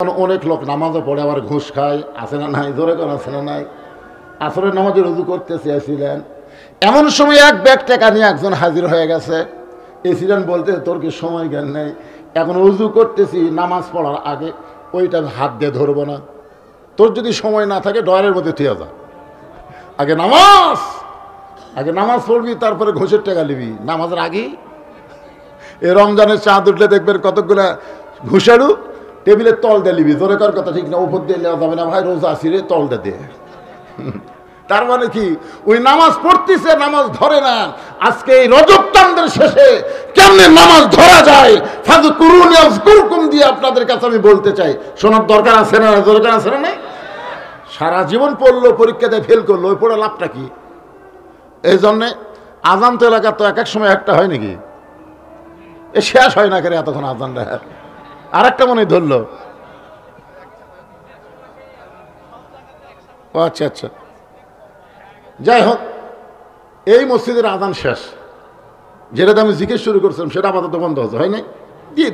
অনেক লোক নামাজও পড়ে আবার ঘুষ খায়, আছে না নাই? জোরে কোন আছে না নাই? আসরের নামাজে রুজু করতে চেয়েছিলেন, এমন সময় এক ব্যাগ টাকা নিয়ে একজন হাজির হয়ে গেছে। এসিলেন বলতে, তোর কি সময় জ্ঞান নেই? এখন উজু করতেছি, নামাজ পড়ার আগে ওইটা হাত দিয়ে ধরবো না। তোর যদি সময় না থাকে ডয়ারের মধ্যে থিয়ে যা, আগে নামাজ পড়বি, তারপরে ঘুষের টাকা নিবি নামাজের আগেই। এ রমজানের চাঁদ উঠলে দেখবেন কতগুলা ঘুষারু টেবিলের তল দিয়ে নিবি। জোরে কর কথা ঠিক না, উপর দিয়ে নেওয়া যাবে না ভাই, রোজা আসিরে তলটা দিয়ে। তার মানে কি, ওই নামাজ পড়তেছে, নামাজ ধরে না। আজকে এই রজব চাঁদের শেষে কেমনে নামাজ ধরা যায়, ফাযকুরুনি আযকুরকুম দিয়ে আপনাদের কাছে আমি বলতে চাই। শোনার দরকার আছে না? দরকার আছে না? সারা জীবন পড়লো, পরীক্ষাতে ফেল করলো, ওই পড়ে লাভটা কি? এই জন্যে আজান তো এলাকা তো এক এক সময় একটা হয় নাকি, এ শেষ হয় না করে এতক্ষণ আজানটা। আর একটা মনে ধরলো, ও আচ্ছা আচ্ছা, যাই হোক, এই মসজিদের আজান শেষ, যেটাতে আমি জিজ্ঞেস শুরু করছিলাম সেটা আপাতত বন্ধ হচ্ছে, হয় নাই?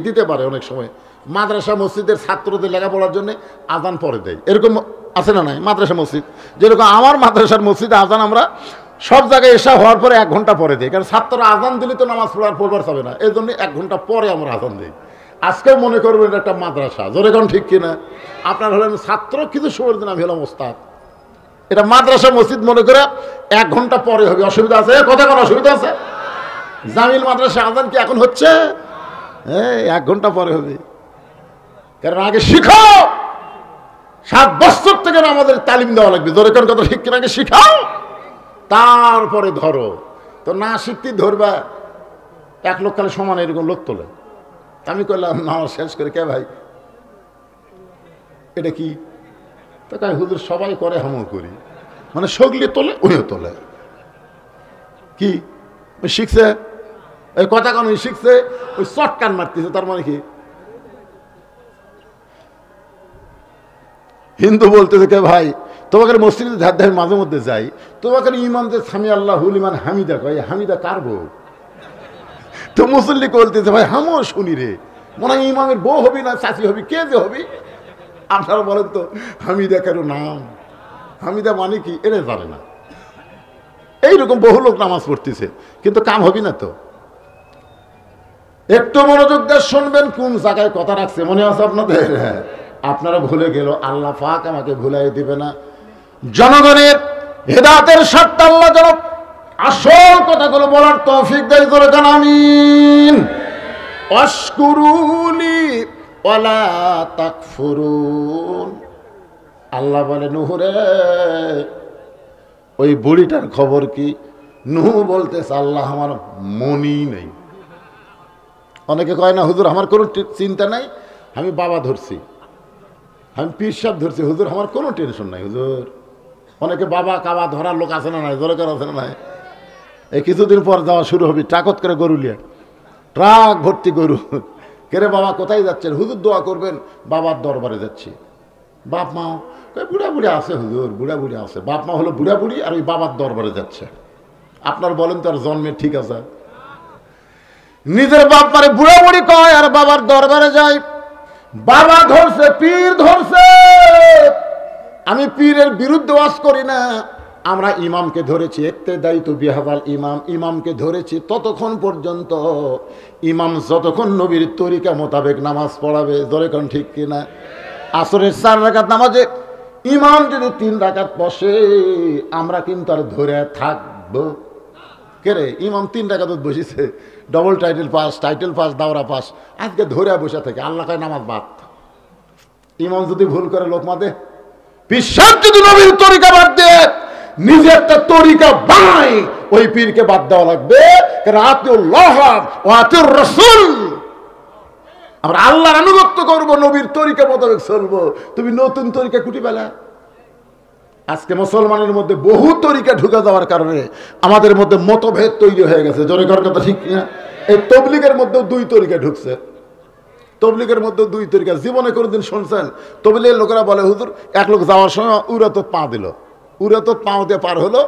দিতে পারে অনেক সময়। মাদ্রাসা মসজিদের ছাত্রদের লেখাপড়ার জন্য আজান পরে দেয়, এরকম আছে না নাই? মাদ্রাসা মসজিদ যেরকম আমার মাদ্রাসার মসজিদে আজান আমরা সব জায়গায় এসা হওয়ার পরে 1 ঘন্টা পরে দিই, কারণ ছাত্ররা আজান দিলে তো নামাজ পড়বার যাবে না, এই জন্য 1 ঘন্টা পরে আমরা আজান দিই। আজকেও মনে করবেন এটা একটা মাদ্রাসা, জোরে কোন ঠিক কিনা? আপনার হলেন ছাত্র, কিন্তু সময়ের দিন আমি হলাম ওস্তাদ। এটা মাদ্রাসা মসজিদ মনে করে 1 ঘন্টা পরে হবে, অসুবিধা আছে? কথা কোনো অসুবিধা আছে? জামিল মাদ্রাসা আজান কি এখন হচ্ছে? হ্যাঁ, 1 ঘন্টা পরে হবে। কারণ আগে শিখাও, 7 বছর থেকে আমাদের তালিম দেওয়া লাগবে, জোরে কোন কথা ঠিক কিনা? আগে শিখাও, তারপরে ধরো। তো না শিখতে ধরবা, 1 লোক কালে সমান এরকম লোক তোলে। আমি করলাম নামাজ শেষ করে, কে ভাই এটা কি? তো কয়, হুজুর সবাই করে, আমিও করি। মানে সগলি তোলে, উনিও তোলে। কি শিখছে? ওই কথা কেন শিখছে? ওই চটকান মারতেছে, তার মানে কি? হিন্দু বলতেছে, কে ভাই তোমাকে মসজিদে ধার ধারে মাঝে মধ্যে যাই, তোমাকে ইমাম যে সামি আল্লাহুল ইমান হামিদা কয়, হামিদা কার বউ? তো মুসল্লি বলতেছে, ভাই আমিও শুনি রে, মনে হয় ইমামের বউ হবি না চাচি হবি, কে যে হবি? আপনারা বলেন তো, হামিদা কারো নাম? হামিদা মানে কি এটা জানে না। এইরকম বহু লোক নামাজ পড়তেছে, কিন্তু কাম হবি না তো। একটু মনোযোগ দিয়ে শুনবেন, কোন জায়গায় কথা রাখছে মনে আছে আপনাদের? আপনারা ভুলে গেল, আল্লাহ পাক আমাকে ভুলাই দিবে না। জনগণের হেদায়েতের স্বার্থে আল্লাহ যেন আসল কথাগুলো বলার তৌফিক দেয়, করে দেন আমিন। আশকুরুনি ওয়ালা তাকফুরুন। আল্লাহ বলে, নূহ রে, ওই বুড়িটার খবর কি? নূহ বলতেছে, আল্লাহ আমার মনই নেই। অনেকে কয় না, হুজুর আমার কোনো চিন্তা নাই, আমি বাবা ধরছি, আমি পীর সাহেব ধরছি, হুজুর আমার কোনো টেনশন নাই হুজুর। অনেকে বাবা কাবা ধরার লোক আছে না নাই? জোরে করা আছে না নাই? এই কিছুদিন পর যাওয়া শুরু হবে, ট্রাকত করে গরু লিয়ে, ট্রাক ভর্তি গরু। কেরে বাবা কোথায় যাচ্ছেন? হুজুর দোয়া করবেন, বাবার দরবারে যাচ্ছি। বাপ মা বুড়া বুড়ি আছে হুজুর, বুড়া বুড়ি আছে। বাপ মা হলো বুড়া বুড়ি, আর ওই বাবার দরবারে যাচ্ছে। আপনার বলেন তো, আর জন্মে ঠিক আছে? নিজের বাপ মারে বুড়া বুড়ি কয়, আর বাবার দরবারে যায়। বাবা ধরছে, পীর ধরছে। আমি পীরের বিরুদ্ধে ওয়াজ করি না, আমরা ইমামকে ধরেছি, ইক্তেদাই তো বিহাদাল ইমাম, ইমামকে ধরেছি ততক্ষণ পর্যন্ত ইমাম যতক্ষণ নবীর তরিকা মোতাবেক নামাজ পড়াবে। ধরে কোন ঠিক কিনা? আসরের 4 রাকাত নামাজে ইমাম যদি 3 রাকাত বসে, আমরা কিন্তু আর ধরে থাকবো? কেরে ইমাম 3 রাকাত বসেছে, ডবল টাইটেল পাস, দাওরা পাস, আজকে ধরে বসে থাকে, আল্লাহ কয় নামাজ বাদ। ইমাম যদি ভুল করে লোক মাদে, বিশ্বাস যদি নবীর তরিকা বাদ দিয়ে নিজে একটা তরিকা বানায়, ওই পীরকে বাদ দেওয়া লাগবে। আতিউল্লাহ ওয়া আতিউর রাসূল, আমরা আল্লাহর আনুগত্য করবো, নবীর তরিকা মোতাবেক চলবো। তুমি নতুন তরিকা কুটি পেলা। আজকে মুসলমানের মধ্যে বহু তরিকা ঢুকে যাওয়ার কারণে আমাদের মধ্যে মতভেদ তৈরি হয়ে গেছে। জোরে কর কথা ঠিক না? এই তবলিগের মধ্যেও 2 তরিকা ঢুকছে। তবলিগের মধ্যে 2 তরিকা। জীবনে কোনোদিন শুনছেন তবলিগের লোকেরা বলে, হুজুর এক লোক যাওয়ার সময় উড়া তো পা দিল, উড়া তো পাও দিয়ে পার হলো।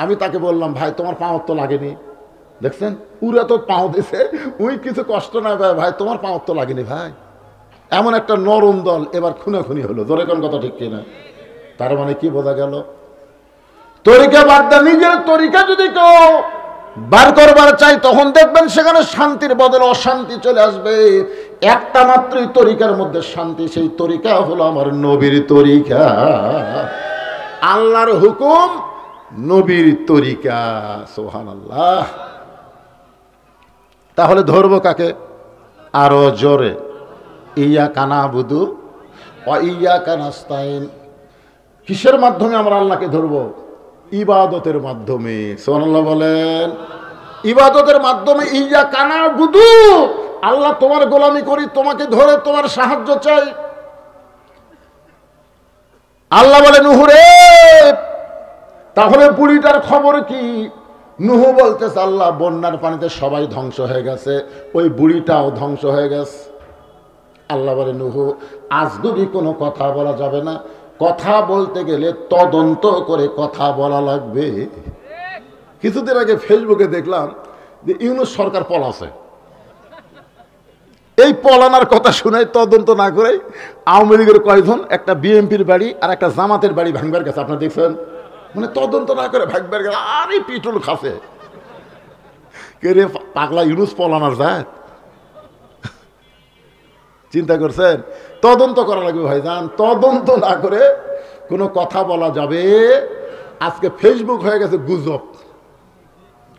আমি তাকে বললাম, ভাই তোমার পাও তো লাগেনি? দেখছেন, উড়া তো পাও দিছে, ওই কিছু কষ্ট না ভাই, তোমার পাও তো লাগেনি ভাই। এমন একটা নরম দল এবার খুনাখুনি হলো, জোরে কোন কথা ঠিক কিনা? তার মানে কি বোঝা গেল? তরিকা বাদ দেন, নিজের তরিকা যদি কেউ বার করবার চাই তখন দেখবেন সেখানে শান্তির বদলে অশান্তি চলে আসবে। একটা মাত্রই তরিকার মধ্যে শান্তি, সেই তরিকা হলো আমার নবীর তরিকা, আল্লাহর হুকুম, নবীর তরিকা। সুবহানাল্লাহ। তাহলে ধরবো কাকে? আরো জোরে, ইয়াকা নাবুদু ওয়া ইয়াকা নাস্তাইন। কিসের মাধ্যমে আমরা আল্লাহকে ধরবো? ইবাদতের মাধ্যমে। সুবহানাল্লাহ বলেন। ইবাদতের মাধ্যমে। ইয়াকা নাবুদু, আল্লাহ তোমার গোলামি করি, তোমাকে ধরে তোমার সাহায্য চাই। আল্লাহ বলে নূহ রে, তাহলে বুড়িটার খবর কি? নূহ বলতেছে আল্লাহ বন্যার পানিতে সবাই ধ্বংস হয়ে গেছে, ওই বুড়িটাও ধ্বংস হয়ে গেছে। আল্লাহ বলে নূহ আজগুবি কোনো কথা বলা যাবে না, কথা বলতে গেলে তদন্ত করে কথা বলা লাগবে। কিছুদিন আগে ফেসবুকে দেখলাম যে ইউনূস সরকার পলাছে। এই পলানার কথা শুনে তদন্ত না করে আওয়ামী লীগের কয়েকজন একটা বিএনপির বাড়ি আর একটা জামাতের বাড়ি ভাঙবার গেছে। আপনারা দেখছেন? মানে তদন্ত না করে ভাঙবার গেছে, আরে পিটুল খাসে কে রে পাগলা ইউনূস পলানার যায়। চিন্তা করছেন? তদন্ত করা লাগবে ভাইজান, তদন্ত না করে কোনো কথা বলা যাবে। আজকে ফেসবুক হয়ে গেছে গুজব,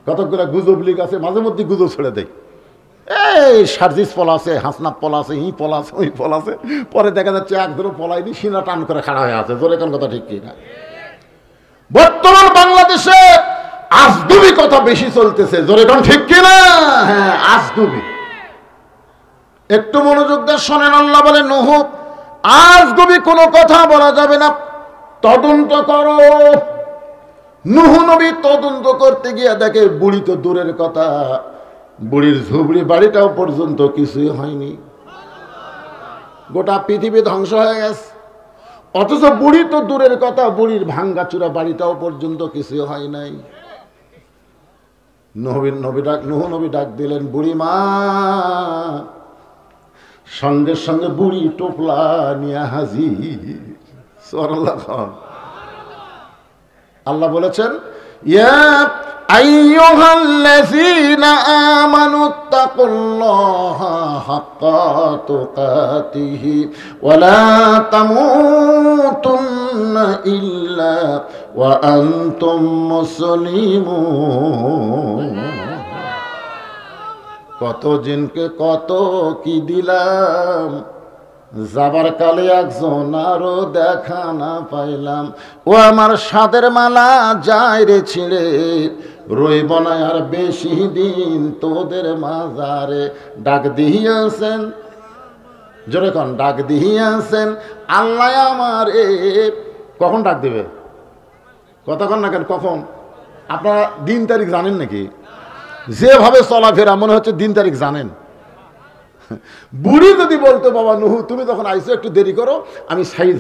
কতগুলো গুজব লিগ আছে, মাঝে মধ্যে গুজব ছেড়ে দেয়। এই সার্জিস পলাছে, হাসনাত পলাছে, ই পলাছে, ওই পলাছে, পরে দেখা যাচ্ছে একদম পলাইনি, সিনা টান করে খাড়া হয়ে আছে। জোরে কোন কথা ঠিক কিনা? বর্তমান বাংলাদেশে আজগুবি কথা বেশি চলতেছে। জোরে কোন ঠিক কিনা? হ্যাঁ, আজগুবি। একটু মনোযোগ দিয়ে শোনেন। আল্লাহ বলে নূহ আজগুবি কোনো কথা বলা যাবে না, তদন্ত করো। নূহ নবী তদন্ত করতে গিয়ে দেখে বুড়ি তো দূরের কথা, বুড়ির ঝুবড়ি বাড়িটাও পর্যন্ত কিছুই হয়নি, গোটা পৃথিবী ধ্বংস হয়ে গেছে। অথচ বুড়ি তো দূরের কথা, বুড়ির ভাঙ্গাচুরা বাড়িটাও পর্যন্ত কিছুই হয় নাই। নূহ নবী ডাক দিলেন, বুড়ি মা। সঙ্গে সঙ্গে বুড়ি টোপলা নিয়ে হাজির। সুবহানাল্লাহ। আল্লাহ বলেছেন ইয়া আইয়ুহাল্লাযীনা আমানুত্তাকুল্লাহা হাক্কা তুকাতিহি ওয়া লা তামুতুন্না ইল্লা ওয়া আনতুম মুসলিমুন। কত জিনকে কত কি দিলাম, যাবার কালে একজন আরো দেখা না পাইলাম। ও আমার সাদের মালা যায় রে ছিঁড়ে, রইব না আর বেশি দিন তোদের মাজারে। ডাক দিয়েছেন, জোরে কন, ডাক দিয়েছেন আল্লাহ আমার। কখন ডাক দিবে? কতক্ষণ না কেন, কখন? আপনারা দিন তারিখ জানেন নাকি? যেভাবে চলাফেরা মনে হচ্ছে দিন তারিখ জানেন। বুড়ি যদি বলতো বাবা নূহ তুমি তখন আইসো, একটু দেরি করো, আমি সাইজ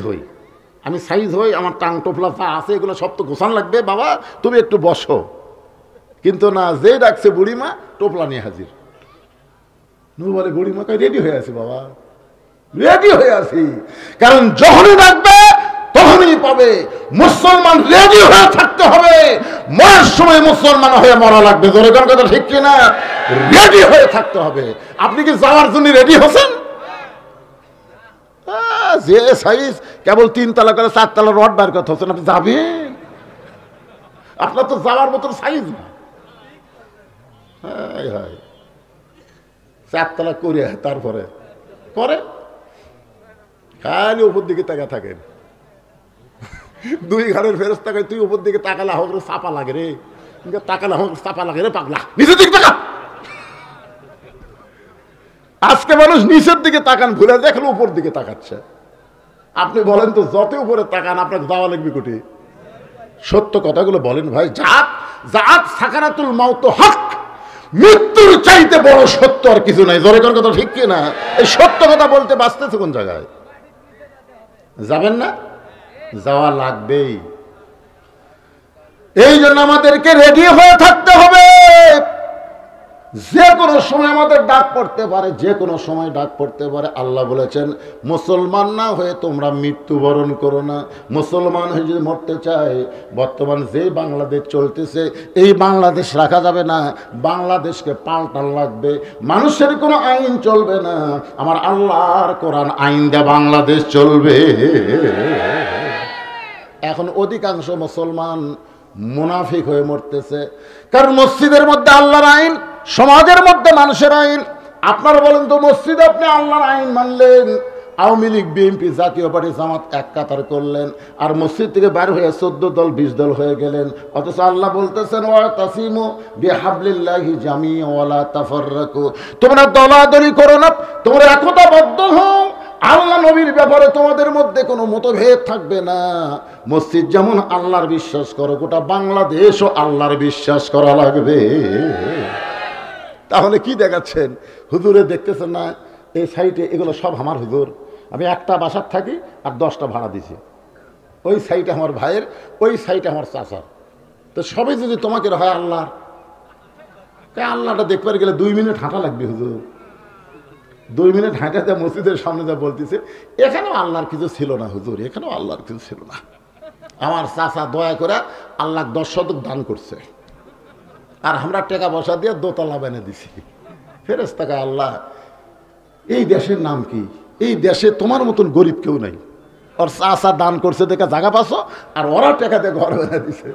হই, আমার টাং টোপলা পা আছে, এগুলো সব তো গোছান লাগবে, বাবা তুমি একটু বসো। কিন্তু না, যে ডাকছে বুড়িমা টোপলা নিয়ে হাজির। নূহ বলে বুড়িমা কই রেডি হয়ে আছি বাবা, রেডি হয়ে আছি। কারণ যখনই ডাকবে তখনই পাবে। মুসলমান রেডি হয়ে থাকতে হবে, মরার সময় মুসলমান হয়ে মরা লাগবে। জোরে কোন কথা ঠিক কিনা? রেডি হয়ে থাকতে হবে। আপনি কি যাওয়ার জন্য রেডি হচ্ছেন? যে সাইজ কেবল 3 তলা করে 4 তলা রড বার করতে হচ্ছেন, আপনি যাবেন? আপনার তো যাওয়ার মতন সাইজ না। 4 তলা করে তারপরে পরে খালি উপর দিকে তাকা থাকেন। 2 ঘরের ফেরেশতা কয় তুই উপর দিকে তাকালে হোক চাপা লাগে রে, তাকালে হোক চাপা লাগে রে পাগলা, নিচের দিকে তাকা। আজকে মানুষ নিচের দিকে তাকান ভুলে দেখলো উপর দিকে তাকাচ্ছে। আপনি বলেন তো যত উপরে তাকান আপনাকে যাওয়া লাগবে কোটি? সত্য কথাগুলো বলেন ভাই। জাত সাকারাতুল মাউত হক, মৃত্যুর চাইতে বড় সত্য আর কিছু নাই। জোরে কোন কথা ঠিক কিনা? এই সত্য কথা বলতে বাঁচতেছে কোন জায়গায়? যাবেন না? যাওয়া লাগবেই। এই জন্য আমাদেরকে রেডি হয়ে থাকতে হবে। যে কোনো সময় আমাদের ডাক পড়তে পারে, যে কোনো সময় ডাক পড়তে পারে। আল্লাহ বলেছেন মুসলমান না হয়ে তোমরা মৃত্যুবরণ করো না। মুসলমান হয়ে যদি মরতে চায়, বর্তমান যে বাংলাদেশ চলতেছে এই বাংলাদেশ রাখা যাবে না, বাংলাদেশকে পাল্টান লাগবে। মানুষের কোনো আইন চলবে না, আমার আল্লাহর কোরআন আইন দেয়া বাংলাদেশ চলবে। এখন অধিকাংশ মুসলমান মুনাফিক হয়ে মরতেছে, কারণ মসজিদের মধ্যে আল্লাহর আইন, সমাজের মধ্যে মানুষের আইন। আপনারা বলেন তো, মসজিদে আপনি আল্লাহর আইন মানলেন, আওয়ামী লীগ, বিএনপি, জাতীয় পার্টি, জামাত এক কাতার করলেন, আর মসজিদ থেকে বের হয়ে 14 দল 20 দল হয়ে গেলেন। অথচ আল্লাহ বলতেছেন ওয়াতাসিমু বিহাবলিল্লাহি জামিআ ওয়ালা তাফাররাকু, তোমরা দলাদলি করো না, তোমরা একতাবদ্ধ হও। আল্লাহ নবীর ব্যাপারে তোমাদের মধ্যে কোনো মতভেদ থাকবে না। মসজিদ যেমন আল্লাহর বিশ্বাস করো, গোটা বাংলাদেশও আল্লাহর বিশ্বাস করা লাগবে। তাহলে কি দেখাচ্ছেন? হুজুরে দেখতেছেন না এই সাইটে, এগুলো সব আমার হুজুর। আমি একটা বাসার থাকি আর 10টা ভাড়া দিছি। ওই সাইটে আমার ভাইয়ের, ওই সাইটে আমার চাচার। তো সবাই যদি তোমাকে হয় আল্লাহর, আল্লাহটা দেখবার গেলে 2 মিনিট হাঁটা লাগবে হুজুর। 2 মিনিট হাঁটাতে মসজিদের সামনে যা বলতেছে, এখানেও আল্লাহর কিছু ছিল না হুজুর, এখানেও আল্লাহর কিছু ছিল না। আমার চাচা দয়া করে আল্লাহ 10 শতক দান করছে, আর আমরা টাকা পয়সা দিয়ে দোতলা বেনে দিছি। ফেরেশতাকে আল্লাহ, এই দেশের নাম কি? এই দেশে তোমার মতন গরিব কেউ নাই। ওর চাচা দান করছে দেখে জায়গা পাছো, আর ওরা টাকা দিয়ে ঘর বেনে দিছে।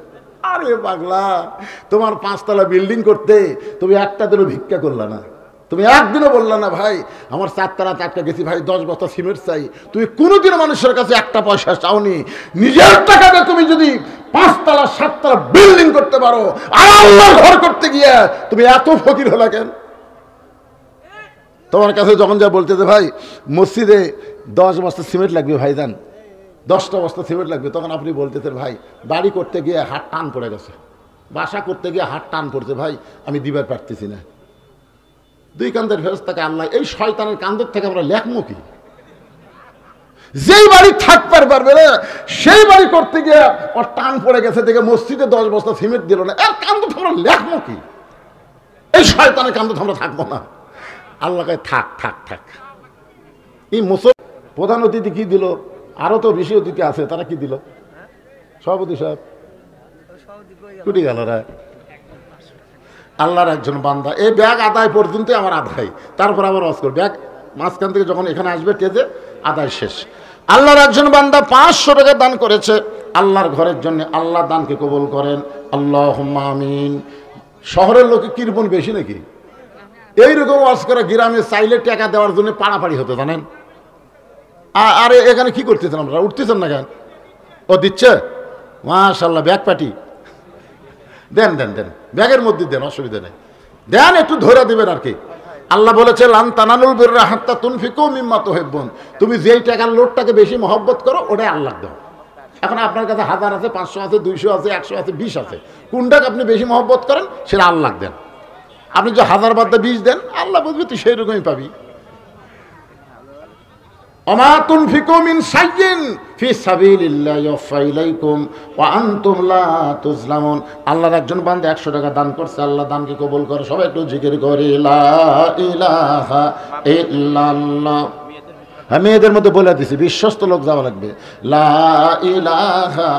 আরে পাগলা, তোমার 5 তলা বিল্ডিং করতে তুমি একটা দিনও ভিক্ষা করলা না, তুমি একদিনও বললা না ভাই আমার 4 তলা টাকা গেছি ভাই 10 বস্তা সিমেন্ট চাই। তুমি কোনোদিনও মানুষের কাছে একটা পয়সা চাওনি। নিজের টাকাতে তুমি যদি 5 তলা 7 তলা বিল্ডিং করতে পারো, আর আল্লাহর ঘর করতে গিয়ে তুমি এত ফকির হলা কেন? তোমার কাছে যখন যা বলতেছে ভাই মসজিদে 10 বস্তা সিমেন্ট লাগবে ভাইজান, 10টা বস্তা সিমেন্ট লাগবে, তখন আপনি বলতেছেন ভাই বাড়ি করতে গিয়ে হাত টান পড়ে গেছে, বাসা করতে গিয়ে হাত টান পড়ছে ভাই, আমি দিবার পারতেছি না। 2 কান্দের ফেরেশতাকে আল্লাহ, এই শয়তানের কান্দের থেকে আমরা লেখমো কি? যেই বাড়ি থাকতে পারবে না সেই বাড়ি করতে গিয়ে ওর টান পড়ে গেছে দেখে মসজিদে 10 বস্তা সিমেন্ট দিল না, এর কান্দ আমরা লেখমো কি? এই শয়তানের কান্দ আমরা থাকবো না। আল্লাহকে থাক থাক থাক। এই প্রধান অতিথি কি দিল? আরো তো বেশি অতিথি আছে, তারা কি দিল? সভাপতি সাহেব কুটি গেল রা। আল্লাহর একজন বান্দা, এই ব্যাগ আদায় পর্যন্ত আমার আদায়, তারপর আবার ওয়াজ কর। ব্যাগ মাঝখান থেকে যখন এখানে আসবে টেজে আদায় শেষ। আল্লাহর একজন বান্দা 500 টাকা দান করেছে আল্লাহর ঘরের জন্য। আল্লাহ দানকে কবুল করেন, আল্লাহুম্মা আমিন। শহরের লোকে কিরপন বেশি নাকি? এইরকম ওয়াজ করে গ্রামে চাইলে টাকা দেওয়ার জন্য পাড়াপাড়ি হতো জানেন। আরে এখানে কি করতেছেন আমরা? উঠতেছেন না কেন? ও দিচ্ছে, মাশাআল্লাহ। ব্যাগ পাটি দেন দেন দেন, ব্যাগের মধ্যে দেন, অসুবিধা নেই, দেন, একটু ধরে দিবেন আর কি। আল্লাহ বলেছে লান তানালুল বিররা হাত্তা তুনফিকু মিম্মা তুহিব্বুন, তুমি যেই টাকার লোটটাকে বেশি মহব্বত করো ওটাই আল্লাহ দাও। এখন আপনার কাছে 1000 আছে, 500 আছে, 200 আছে, 100 আছে, 20 আছে, কোনটাকে আপনি বেশি মহব্বত করেন সেটা আল্লাহ দেন। আপনি যে 1000 বাদ 20 দেন, আল্লাহ বুঝবে তুই সেই রকমই পাবি। ওমা তুনফিকু মিন শাইইন ফি সাবিলিল্লাহি ইউফা ইলাইকুম ওয়া আনতুম লা তুজলামুন। আল্লাহর একজন বান্দা 100 টাকা দান করছে, আল্লাহ দানকে কবুল করে। সবাই একটু জিকির করে লা ইলাহা ইল্লাল্লাহ। হ্যাঁ, মেয়েদের মধ্যে বলে দিছি, বিশ্বস্ত লোক যাওয়া লাগবে। লা ইলাহা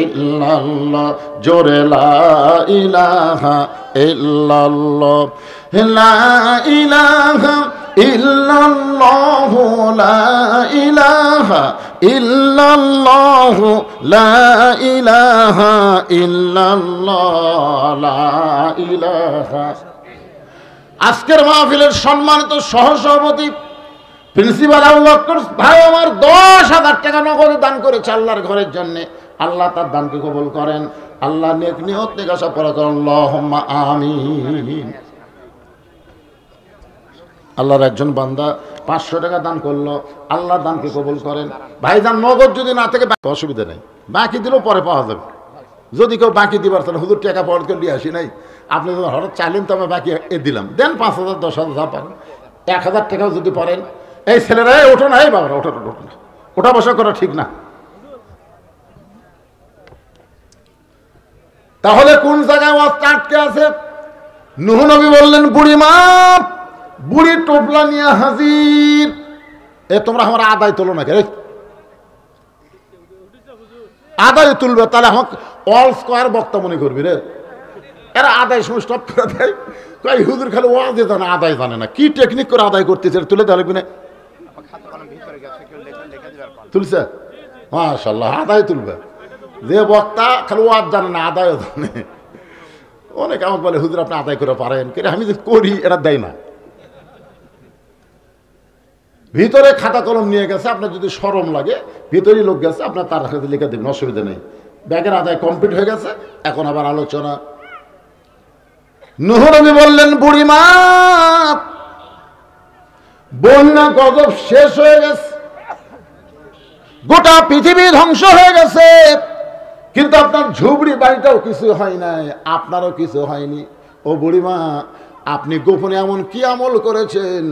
ইল্লাল্লাহ, জোরে লা ইলাহা ইল্লাল্লাহ, লা ইলাহা ইল্লাল্লাহ, লা ইলাহা ইল্লাল্লাহ, লা ইলাহা ইল্লাল্লাহ, লা ইলাহা। আজকের মাহফিলের সম্মানিত সহসভাপতি প্রিন্সিপাল আবু বকর ভাই আমার 10,000 টাকা নগদে দান করেছে আল্লাহর ঘরের জন্য। আল্লাহ তার দানকে কবুল করেন। আল্লাহ নেক নিয়ত থেকে আশা করা করেন, আল্লাহুম্মা আমিন। আল্লাহর একজন বান্দা 500 টাকা দান করলো, আল্লাহ দানকে কবুল করেন। ভাইজান নগদ যদি না থাকে অসুবিধা নেই, বাকি দিলেও পরে পাওয়া যাবে। যদি কেউ বাকি দিবার তাহলে হুজুর টাকা পড় করে দিয়ে আসি নাই, আপনি যদি হঠাৎ চাইলেন তো আমি বাকি দিলাম, দেন 5,000 10,000 যা পারেন। 1,000 টাকাও যদি পারেন, এই ছেলেরা ওঠো না, এই বাবারা ওঠো ওঠো না, ওঠা বসা করা ঠিক না। তাহলে কোন জায়গায় ওয়াজ আটকে আছে? নূহ নবী বললেন, বুড়িমা, বুড়ি টোপলা নিয়ে হাজির। তোমরা আমার আদায় তোলো না, কে আদায় তুলবে? তাহলে আমাকে অল স্কোয়ার বক্তা মনে করবি রে। এরা আদায় সময় স্টপ করে দেয়, কই হুজুর খালি ওয়াজে জানে, আদায় জানে না। কি টেকনিক করে আদায় করতেছে, তুলে দেওয়া লাগবে না? তুলছে, মাশাআল্লাহ, আদায় তুলবে। যে বক্তা খালি ওয়াজ জানে না, আদায় জানে। অনেক আমাকে বলে, হুজুর আপনি আদায় করে পারেন? আমি যে করি এটা দেয় না। ভিতরে খাতা কলম নিয়ে গেছে, আপনার যদি শরম লাগে, ভিতরেই লোক গেছে, আপনার তার সাথে লিখে দেবেন, অসুবিধা নেই। ব্যাগের আদায় কমপ্লিট হয়ে গেছে, এখন আবার আলোচনা। নূহ নবী বললেন, বুড়িমা, বন্যা গজব শেষ হয়ে গেছে, গোটা পৃথিবী ধ্বংস হয়ে গেছে, কিন্তু আপনার ঝুবড়ি বাড়িটাও কিছু হয় নাই, আপনারও কিছু হয়নি। ও বুড়িমা, আপনি গোপনে এমন কি আমল করেছেন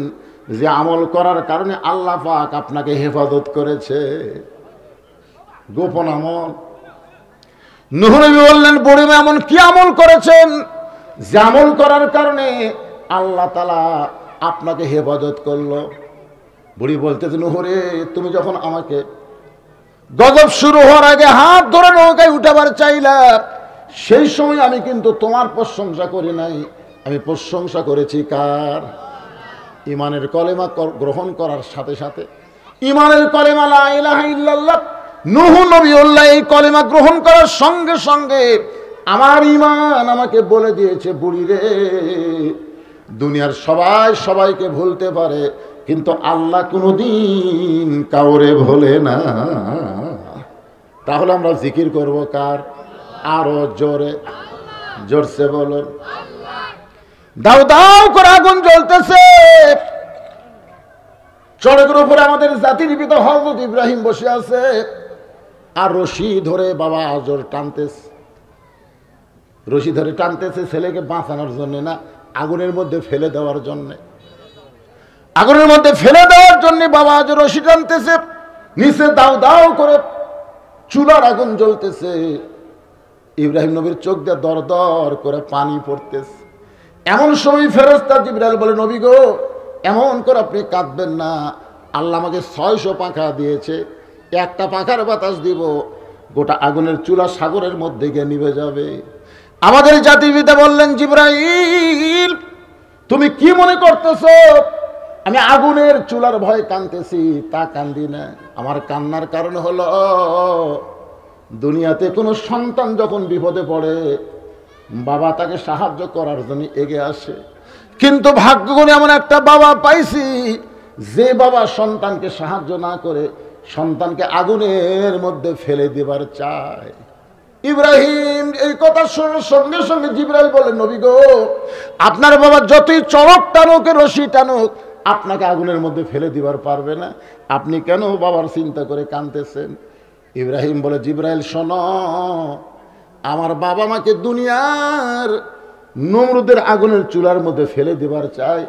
যে আমল করার কারণে আল্লাহ পাক আপনাকে হেফাজত করেছে? গোপন আমল। নূহ নবী বললেন, বুড়িমা, এমন কি আমল করেছেন যে আমল করার কারণে আল্লাহ তাআলা আপনাকে হেফাজত করলো? বুড়ি বলতেছে, নূহ রে, তুমি যখন আমাকে গজব শুরু হওয়ার আগে হাত ধরে নৌকায় উঠাবার চাইলা, সেই সময় আমি কিন্তু তোমার প্রশংসা করি নাই, আমি প্রশংসা করেছি কার? ইমানের কলেমা গ্রহণ করার সাথে সাথে, ইমানের কলেমা লা ইলাহা ইল্লাল্লাহ, নূহ নবীউল্লাহ এই কলেমা গ্রহণ করার সঙ্গে সঙ্গে আমার ইমান আমাকে বলে দিয়েছে, বুড়ি রে, দুনিয়ার সবাই সবাইকে ভুলতে পারে, কিন্তু আল্লাহ কোনোদিন কাউরে ভোলে না। তাহলে আমরা জিকির করব কার? আরো জোরে, জোরসে বলুন। দাও দাও করে আগুন জ্বলতেছে, চড়কের উপরে আমাদের জাতির পিতা হযরত ইব্রাহিম বসে আছে, আর রশি ধরে বাবা আজর টানতেছে, রশি ধরে টানতেছে ছেলেকে বাঁচানোর জন্য না, আগুনের মধ্যে ফেলে দেওয়ার জন্য। আগুনের মধ্যে ফেলে দেওয়ার জন্য বাবা আজর রশি টানতেছে, নিচে দাও দাও করে চুলার আগুন জ্বলতেছে, ইব্রাহিম নবীর চোখ দিয়ে দর দর করে পানি পড়তেছে। এমন সময় ফেরেশতা জিবরাইল বলে, নবী গো, এমন করে আপনি কাঁদবেন না, আল্লাহ আমাকে 600 পাখা দিয়েছে, একটা পাখার বাতাস দিব, গোটা আগুনের চুলা সাগরের মধ্যে গিয়ে নিভে যাবে। আমাদের জাতির পিতা বললেন, জিবরাইল, তুমি কি মনে করতেছো আমি আগুনের চুলার ভয় কাঁদতেছি? তা কান্দি না, আমার কান্নার কারণ হলো দুনিয়াতে কোনো সন্তান যখন বিপদে পড়ে, বাবা তাকে সাহায্য করার জন্য এগিয়ে আসে, কিন্তু ভাগ্যগুণে এমন একটা বাবা পাইছি যে বাবা সন্তানকে সাহায্য না করে সন্তানকে আগুনের মধ্যে ফেলে দেবার চায়। ইব্রাহিম এই কথা শোনার সঙ্গে সঙ্গে জিবরাইল বলে, নবী গো, আপনার বাবা যতই চড়ক টানুক, রশি টানুক, আপনাকে আগুনের মধ্যে ফেলে দিবার পারবে না, আপনি কেন বাবার চিন্তা করে কাঁদতেছেন? ইব্রাহিম বলে, জিবরাইল শোনো, আমার বাবা মাকে দুনিয়ার নমরুদের আগুনের চুলার মধ্যে ফেলে দেবার চায়,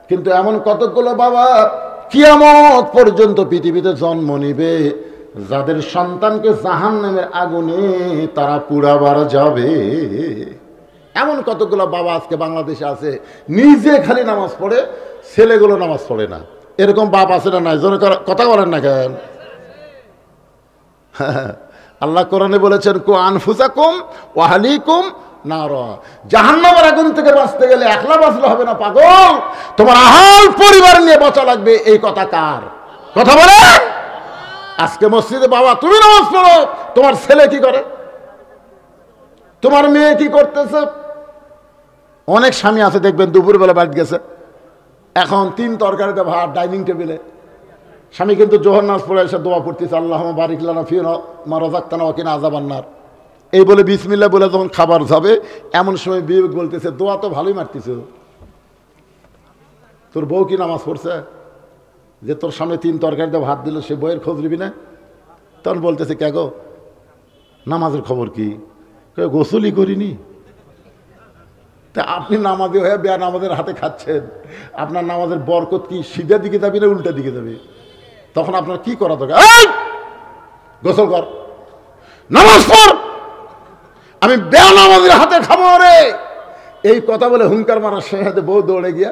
কিন্তু এমন কতগুলো বাবা কিয়ামত পর্যন্ত পৃথিবীতে জন্ম নিবে যাদের সন্তানকে জাহান্নামের আগুনে তারা পুড়াবার যাবে। এমন কতগুলো বাবা আজকে বাংলাদেশে আছে, নিজে খালি নামাজ পড়ে, ছেলেগুলো নামাজ পড়ে না। এরকম বাপ আছে না? নাই? কথা বলেন না কেন? আল্লাহ কোরআনে বলেছেন, কু আনফুসাকুম ওয়া আহলিকুম নারা, জাহান্নামের আগুন থেকে বাঁচতে গেলে একলা বাঁচলে হবে না পাগল, তোমার আহাল পরিবার নিয়ে বাঁচা লাগবে। এই কথা কার কথা বলে? আজকে মসজিদে বাবা তুমি নামাজ পড়ো, তোমার ছেলে কি করে, তোমার মেয়ে কি করতেছে? অনেক স্বামী আছে দেখবেন দুপুরবেলা বাড়ি গেছে, এখন 3 তরকারিতে ভাত ডাইনিং টেবিলে, স্বামী কিন্তু জোহর নামাজ পড়ে এসে দোয়া পড়তেছে, আল্লাহুম্মা বারিক লানা ফি মা রাযাকতানা ওয়া কিনা আযাবান নার, এই বলে বিসমিল্লাহ বলে যখন খাবার যাবে, এমন সময় বিবেক বলতেছে, দোয়া তো ভালোই মারতেছ, তোর বউ কি নামাজ পড়ছে যে তোর সামনে 3 তরকারিতে ভাত দিল, সে বইয়ের খোঁজ নিবি না? তখন বলতেছে, কে গো, নামাজের খবর কি? গোসলই করিনি। তা আপনি নামাজে হয়ে বেয়া নামাজের হাতে খাচ্ছেন, আপনার নামাজের বরকত কি সিধা দিকে যাবে না উল্টা দিকে যাবে? তখন আপনার কি করা দরকার? গোসল কর, নামাজ পড়। আমি বেয়া নামাজের হাতে খাবো রে, এই কথা বলে হুঙ্কার মারার সাথে বউ দৌড়ে গিয়া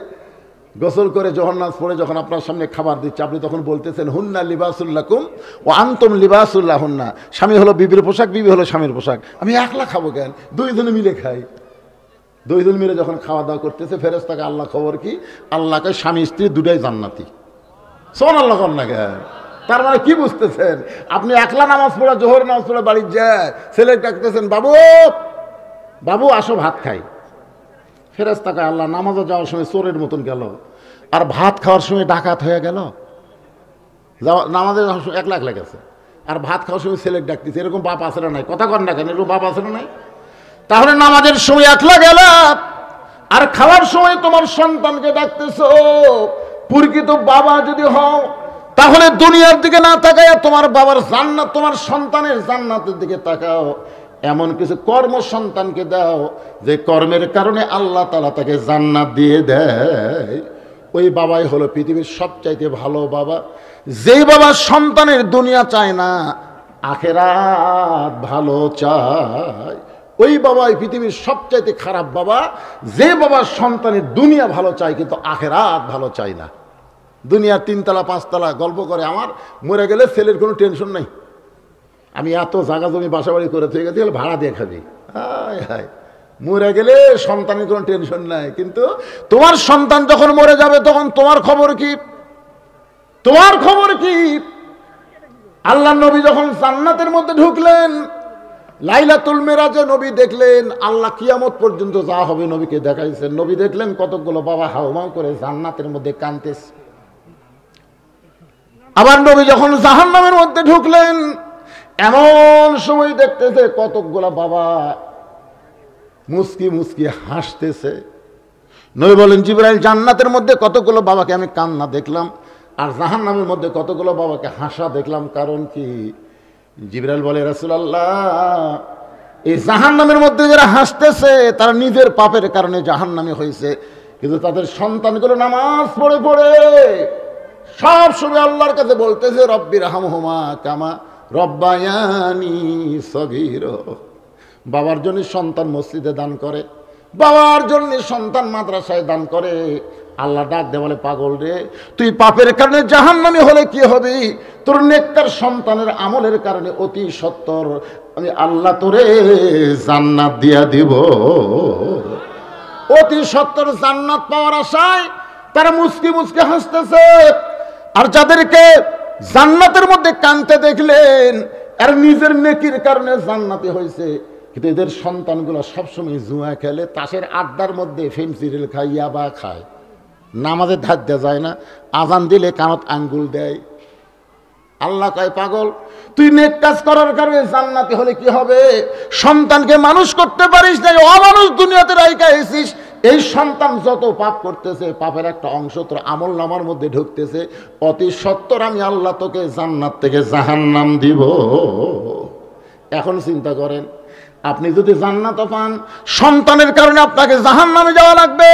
গোসল করে জহন্নাজ পড়ে যখন আপনার সামনে খাবার দিচ্ছে, আপনি তখন বলতেছেন হুন্না লিবাসুল্লাকুম ও আনতুম লিবাসুল্লাহ হুন্না। স্বামী হলো বিবির পোশাক, বিবি হলো স্বামীর পোশাক। আমি একলা খাবো কেন, দুইজনে মিলে খাই। দুইজন মিলে যখন খাওয়া দাওয়া করতেছে, ফেরেশতাকে আল্লাহ খবর কি, আল্লাহকে স্বামী স্ত্রী দুটাই জান্নাতি। সুবহানাল্লাহ কন্যা কেন? তার মানে কি বুঝতেছেন? আপনি একলা নামাজ পড়া, জোহর নামাজ পড়া বাড়ি যায়, ছেলে ডাকতেছেন বাবু বাবু আসো ভাত খাই। ফেরেশতাকে আল্লাহ নামাজে যাওয়ার সময় চোরের মতন গেল, আর ভাত খাওয়ার সময় ডাকাত হয়ে গেল। নামাজে যাওয়ার সময় একলা একলা গেছে, আর ভাত খাওয়ার সময় ছেলে ডাকতেছে। এরকম বাপ আছে না নাই? কথা কন না কেন? এরকম বাপ আছে না নাই? তাহলে নামাজের সময় একলা গেল, আর খাওয়ার সময় তোমার সন্তানকে ডাকতেছো। প্রকৃত বাবা যদি হও, তাহলে দুনিয়ার দিকে না তাকায় তোমার বাবার জান্নাত, তোমার সন্তানের জান্নাতের দিকে তাকাও। এমন কিছু কর্ম সন্তানকে দাও যে কর্মের কারণে আল্লাহ তাআলা তাকে জান্নাত দিয়ে দেয়। ওই বাবাই হলো পৃথিবীর সবচাইতে ভালো বাবা। যে বাবা সন্তানের দুনিয়া চায় না, আখেরাত ভালো চায়, ওই বাবাই পৃথিবীর সবচাইতে খারাপ বাবা। যে বাবা সন্তানের দুনিয়া ভালো চায় কিন্তু আখেরাত ভালো চায় না। দুনিয়ার 3 তলা 5 তলা গল্প করে, আমার মরে গেলে ছেলের কোনো টেনশন নাই, আমি এত জায়গা জমি বাসা বাড়ি করে থেকে গেছি, ভাড়া দিয়ে খাবি। হায় হায়, মরে গেলে সন্তানের কোনো টেনশন নাই। কিন্তু তোমার সন্তান যখন মরে যাবে তখন তোমার খবর কি? তোমার খবর কি? আল্লাহ নবী যখন জান্নাতের মধ্যে ঢুকলেন, লাইলাতুল মেরাজে নবী দেখলেন আল্লাহ কিয়ামত পর্যন্ত যা হবে নবীকে দেখাইছেন। নবী দেখলেন কতগুলো বাবা হাউমাউ করে জান্নাতের মধ্যে কাঁদতেছে। আবার নবী যখন জাহান্নামের মধ্যে ঢুকলেন, এমন সময় দেখতেছে কতগুলো বাবা মুস্কি মুস্কি হাসতেছে। নবী বলেন, জিবরাইল, জান্নাতের মধ্যে কতগুলো বাবাকে আমি কান্না দেখলাম, আর জাহান্নামের মধ্যে কতগুলো বাবাকে হাসা দেখলাম, কারণ কি? জিবরাইল বলে, রাসূলুল্লাহ, এই জাহান্নামের মধ্যে যারা হাসতেছে তারা নিজের পাপের কারণে জাহান্নামী হয়েছে, কিন্তু তাদের সন্তানগুলো নামাজ পড়ে পড়ে সব সময় আল্লাহর কাছে বলতেছে, রব্বির হামহুমা কামা রব্বায়ানি সগীরা। বাবার জন্য সন্তান মসজিদে দান করে, বাবার জন্য সন্তান মাদ্রাসায় দান করে। আল্লাহ ডাক দে বলে, পাগল রে, তুই পাপের কারণে জাহান্নামী হলে কি হবে? তোর নেককার সন্তানের আমলের কারণে অতি সত্বর আমি আল্লাহ তোরে জান্নাত দিয়া দিব। অতি সত্বর জান্নাত পাওয়ার আশায় তারা মুস্কি মুস্কি হাসতেছে। আর যাদেরকে জান্নাতের মধ্যে কাঁদতে দেখলেন, আর নিজের নেকির কারণে জান্নাতি হয়েছে, কিন্তু এদের সন্তানগুলো সবসময় জুয়া খেলে, তাসের আড্ডার মধ্যে ফেন্সিডিল খায়, ইয়াবা খায়, নামাজের ধার দেওয়া যায় না, আজান দিলে কানত আঙ্গুল দেয়। আল্লাহ কয়, পাগল, তুই নেক কাজ করার কারণে জান্নাতি হলে কি হবে? সন্তানকে মানুষ করতে পারিস না, অমানুষ দুনিয়াতে রাইখা এসেছিস। এই সন্তান যত পাপ করতেছে, পাপের একটা অংশ তোর আমল নামার মধ্যে ঢুকতেছে, অতি সত্বর আমি আল্লাহ তোকে জান্নাত থেকে জাহান্নাম দিব। এখন চিন্তা করেন, আপনি যদি জান্নাত পান, সন্তানের কারণে আপনাকে জাহান্নামে যাওয়া লাগবে।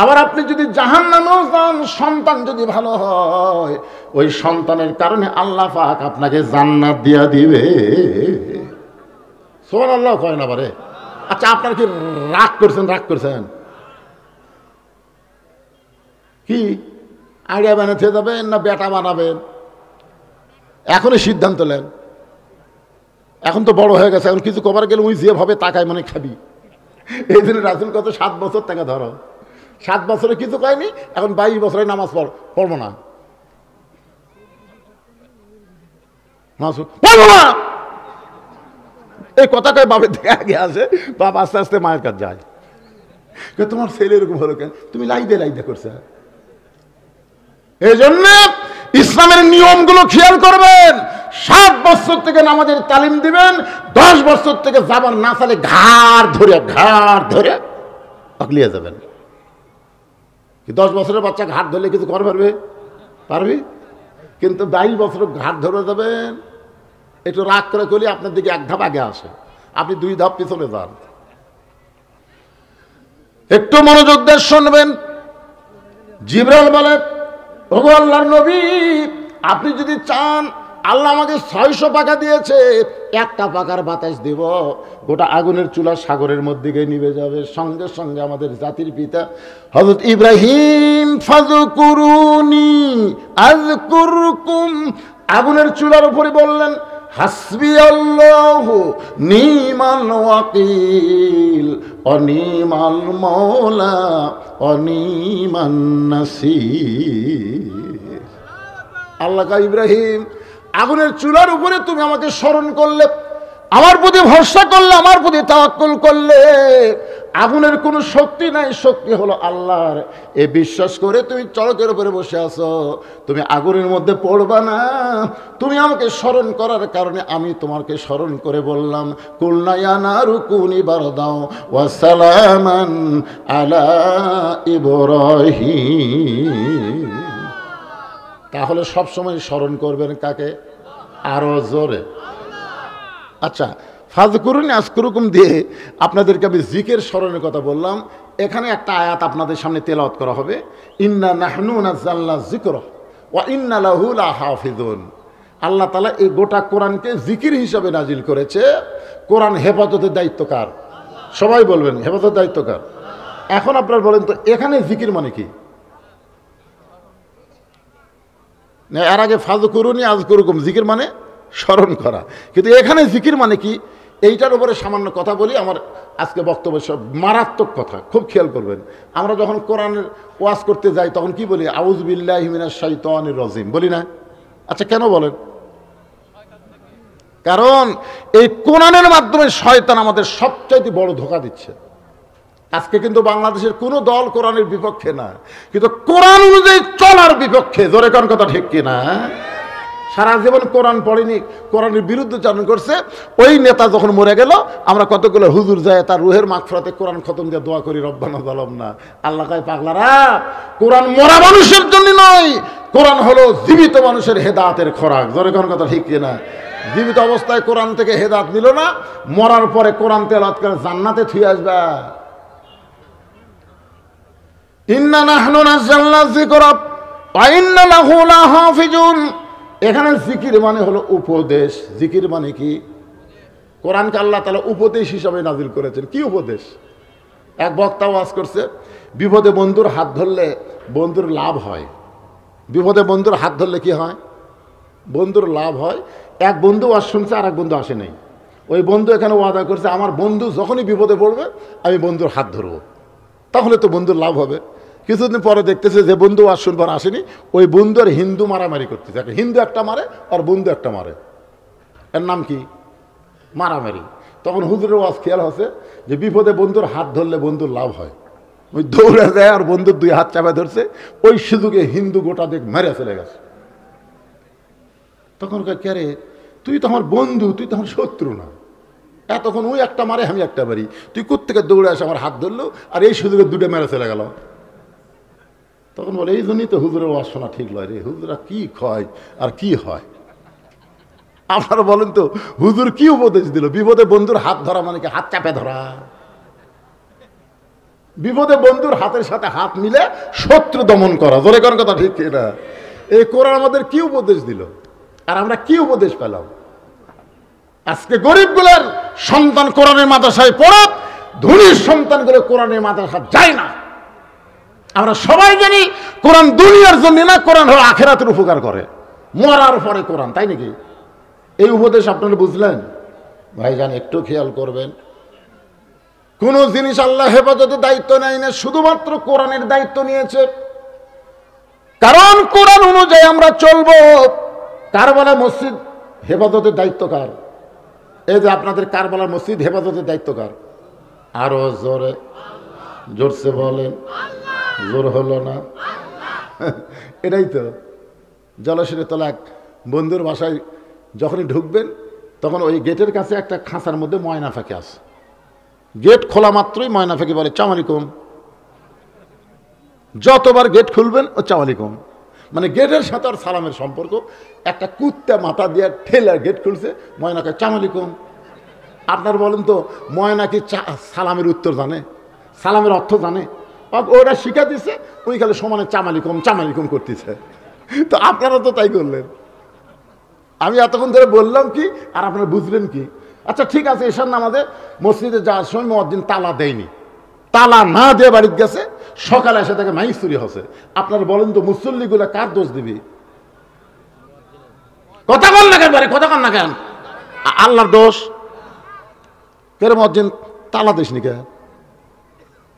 আবার আপনি যদি জাহান্নামেও যান, সন্তান যদি ভালো হয়, ওই সন্তানের কারণে আল্লাহ পাক আপনাকে জান্নাত দিয়া দিবে। সুবহানাল্লাহ কয় না পারে? আচ্ছা, আপনার কি রাগ করছেন? রাগ করছেন কি? আইডিয়া বানাতে যাবেন না বেটা বানাবেন? এখনই সিদ্ধান্ত নেন। এখন তো বড় হয়ে গেছে, এখন কিছু কবার গেলে ওই যেভাবে তাকায় মনে খাবি। এই জন্য রাসূল কত 7 বছর টাকা ধরো, 7 বছরে কিছু কয়নি, এখন 22 বছরে নামাজ পড়বো না, পড়বো না, এই কথা কয় বাপের থেকে আগে আসে। বাপ আস্তে আস্তে মায়ের কাছে যায়, তোমার ছেলে এরকম হলো কেন? তুমি লাইদে করছে। এই জন্য ইসলামের নিয়মগুলো খেয়াল করবেন। 7 বছর থেকে নামাজের তালিম দিবেন, 10 বছর থেকে যাবার না চালে ঘাড় ধরে পাকলিয়ে যাবেন। 10 বছরের বাচ্চা ঘাট ধরলে কিছু করে পারবি? কিন্তু 22 বছর ঘাট ধরে যাবেন, একটু রাগ করে করলে আপনার দিকে 1 ধাপ আগে আসে, আপনি 2 ধাপ পিছনে যান। একটু মনোযোগ দিয়ে শুনবেন। জিবরাইল বলে, ওগো আল্লাহর নবী, আপনি যদি চান আল্লাহ আমাকে 600 পাখা দিয়েছে, একটা পাখার বাতাস দিব, গোটা আগুনের চুলা সাগরের মধ্যে গিয়ে নিভে যাবে। সঙ্গে সঙ্গে আমাদের জাতির পিতা হযরত ইব্রাহিম ফাযকুরুনি আযকুরকুম, আগুনের চুলার উপরে বললেন হাসবি আল্লাহু নিমাল ওয়াকিল অনিমাল মাওলা অনিমান নাসির। আল্লাহ কা ইব্রাহিম, আগুনের চুলার উপরে তুমি আমাকে স্মরণ করলে, আমার প্রতি ভরসা করলে, আমার প্রতি তাওয়াক্কুল করলে, আগুনের কোনো শক্তি নাই, শক্তি হলো আল্লাহর, এ বিশ্বাস করে তুমি চড়কের উপরে বসে আছো, তুমি আগুনের মধ্যে পড়বা না। তুমি আমাকে স্মরণ করার কারণে আমি তোমাকে স্মরণ করে বললাম কুলনা ইয়া নারু কুনি বারদাও ওয়া সালামান আলা ইব্রাহিম। তাহলে সব সময় স্মরণ করবেন কাকে? আরো জোরে। আচ্ছা, ফাযকুরুনি আযকুরকুম দিয়ে আপনাদেরকে আমি জিকির স্মরণের কথা বললাম। এখানে একটা আয়াত আপনাদের সামনে তেলাওয়াত করা হবে, ইন্না নাহনু নাযালনা যিকরা ওয়া ইন্না লাহু লাহাফিজুন। আল্লাহ তাআলা এই গোটা কোরআনকে জিকির হিসাবে নাজিল করেছে। কোরআন হেফাজতের দায়িত্ব কার? সবাই বলবেন হেফাজতের দায়িত্ব কার? এখন আপনারা বলেন তো এখানে জিকির মানে কি? এর আগে ফাযকুরুনি আযকুরকুম, জিকির মানে স্মরণ করা, কিন্তু এখানে জিকির মানে কি? এইটার উপরে সামান্য কথা বলি। আমার আজকে বক্তব্য সব মারাত্মক কথা, খুব খেয়াল করবেন। আমরা যখন কোরআনের ওয়াজ করতে যাই তখন কি বলি? আউযু বিল্লাহি মিনাশ শাইতানির রাজিম বলি না? আচ্ছা, কেন বলেন? কারণ এই কোরআনের মাধ্যমে শয়তান আমাদের সবচাইতে বড় ধোঁকা দিচ্ছে। আজকে কিন্তু বাংলাদেশের কোনো দল কোরআনের বিপক্ষে না, কিন্তু কোরআন অনুযায়ী চলার বিপক্ষে। জোরে কোন কথা ঠিক কিনা? সারা জীবন কোরআন পড়েনি, কোরআনের বিরুদ্ধে চালন করছে। ওই নেতা যখন মরে গেল, আমরা কতগুলো হুজুর যায় তার রুহের মাগফিরাতে কোরআন খতম দিয়ে দোয়া করি, রব্বানা যালামনা। আল্লাহ কয় পাগলারা, কোরআন মরা মানুষের জন্য নয়, কোরআন হলো জীবিত মানুষের হেদায়েতের খোরাক। জোরে কোন কথা ঠিক কিনা? জীবিত অবস্থায় কোরআন থেকে হেদায়েত নিল না, মরার পরে কোরআন তেলাওয়াত করে জান্নাতে থুই আসবে। ইন্না নাহনু নাযালনা যিকরা ওয়া ইন্না লাহু লাহাফিজুন। এখানে জিকির মানে হলো উপদেশ। জিকির মানে কি? কোরআনকে আল্লাহ তাআলা উপদেশ হিসাবে নাজিল করেছেন। কি উপদেশ? এক বক্তা ওয়াজ করছে, বিপদে বন্ধুর হাত ধরলে বন্ধুর লাভ হয়। বিপদে বন্ধুর হাত ধরলে কি হয়? বন্ধুর লাভ হয়। এক বন্ধু ওয়াজ শুনছে, আর এক বন্ধু আসে নাই। ওই বন্ধু এখানে ওয়াদা করছে, আমার বন্ধু যখনই বিপদে পড়বে আমি বন্ধুর হাত ধরবো, তাহলে তো বন্ধুর লাভ হবে। কিছুদিন পরে দেখতেছে যে বন্ধু আর শুনবার আসেনি, ওই বন্ধু আর হিন্দু মারামারি করতেছে। হিন্দু একটা মারে আর বন্ধু একটা মারে, এর নাম কি? মারামারি। তখন হুজুরের ওয়াজ খেয়াল হচ্ছে যে বিপদে বন্ধুর হাত ধরলে বন্ধুর লাভ হয়। ওই দৌড়ে যায় আর বন্ধুর দুই হাত চাপা ধরছে, ওই সুযোগে হিন্দু গোটা দেখ মেরে চলে গেছে। তখন কে রে, তুই তো আমার বন্ধু, তুই তো আমার শত্রু না। এতক্ষণ ওই একটা মারে আমি একটা মারি, তুই কোত্থেকে দৌড়ে আসে আমার হাত ধরলো আর এই সুযোগে দুটো মেরে চলে গেল। তখন বলে এই জন্যই তো হুজুরের ওয়াজ শোনা ঠিক নয় রে, হুজুরা কি খয় আর কি হয়। আপনারা বলেন তো হুজুর কি উপদেশ দিল? বিপদে বন্ধুর হাত ধরা মানে কি? হাত চাপে ধরা। বিপদে বন্ধুর হাতের সাথে হাত মিলে শত্রু দমন করা। জোরে কোন কথা ঠিক না? এই কোরআন আমাদের কি উপদেশ দিল, আর আমরা কি উপদেশ পেলাম? আজকে গরিবগুলোর সন্তান কোরআনের মাদ্রাসায় পড়ে, ধনীর সন্তানগুলো কোরআনের মাদ্রাসা যায় না। আমরা সবাই জানি কোরআন দুনিয়ার জন্য না, কোরআন হলো আখিরাতের উপকার করে, মরার পরে কোরআন, তাই নাকি? এই উপদেশ আপনারা বুঝলেন? ভাইজান একটু খেয়াল করবেন, কোন জিনিস আল্লাহ হেফাজতের দায়িত্ব নেয় না, শুধুমাত্র কোরআনের দায়িত্ব নিয়েছে। কারণ কোরআন অনুযায়ী আমরা চলবো। কারবালা মসজিদ হেফাজতের দায়িত্ব কার? এই যে আপনাদের কারবালা মসজিদ হেফাজতের দায়িত্ব কার? আরো জোরে, জোরসে বলেন। জোর হলো না? এটাই তো। জলসিরে তলা এক বন্ধুর বাসায় যখনই ঢুকবেন তখন ওই গেটের কাছে একটা খাঁচার মধ্যে ময়না ফাঁকি আছে। গেট খোলা মাত্রই ময়না ফাঁকি বলে আসসালামু আলাইকুম। যতবার গেট খুলবেন ও আসসালামু আলাইকুম, মানে গেটের সাথে আর সালামের সম্পর্ক। একটা কুত্তা মাথা দিয়ে ঠেলে গেট খুলছে, ময়নাকে আসসালামু আলাইকুম। আপনার বলেন তো ময়না কি সালামের উত্তর জানে? সালামের অর্থ জানে? ওরা শিখা দিচ্ছে, ওই খালি সমানে চামালিকম চামালিকম করতেছে। তো আপনারা তো তাই করলেন। আমি এতক্ষণ ধরে বললাম কি আর আপনারা বুঝলেন কি? আচ্ছা ঠিক আছে, এশার নামাজে মসজিদে যাওয়ার সময় মুয়াজ্জিন তালা দেয়নি, তালা না দিয়ে বাড়িতে গেছে, সকালে এসে থেকে মাইক চুরি হচ্ছে। আপনারা বলেন তো মুসল্লিগুলা কার দোষ দিবি? কথা বল না কেন, কথা কন না কেন? আল্লাহর দোষ। কেন মুয়াজ্জিন তালা দিস নি কেন?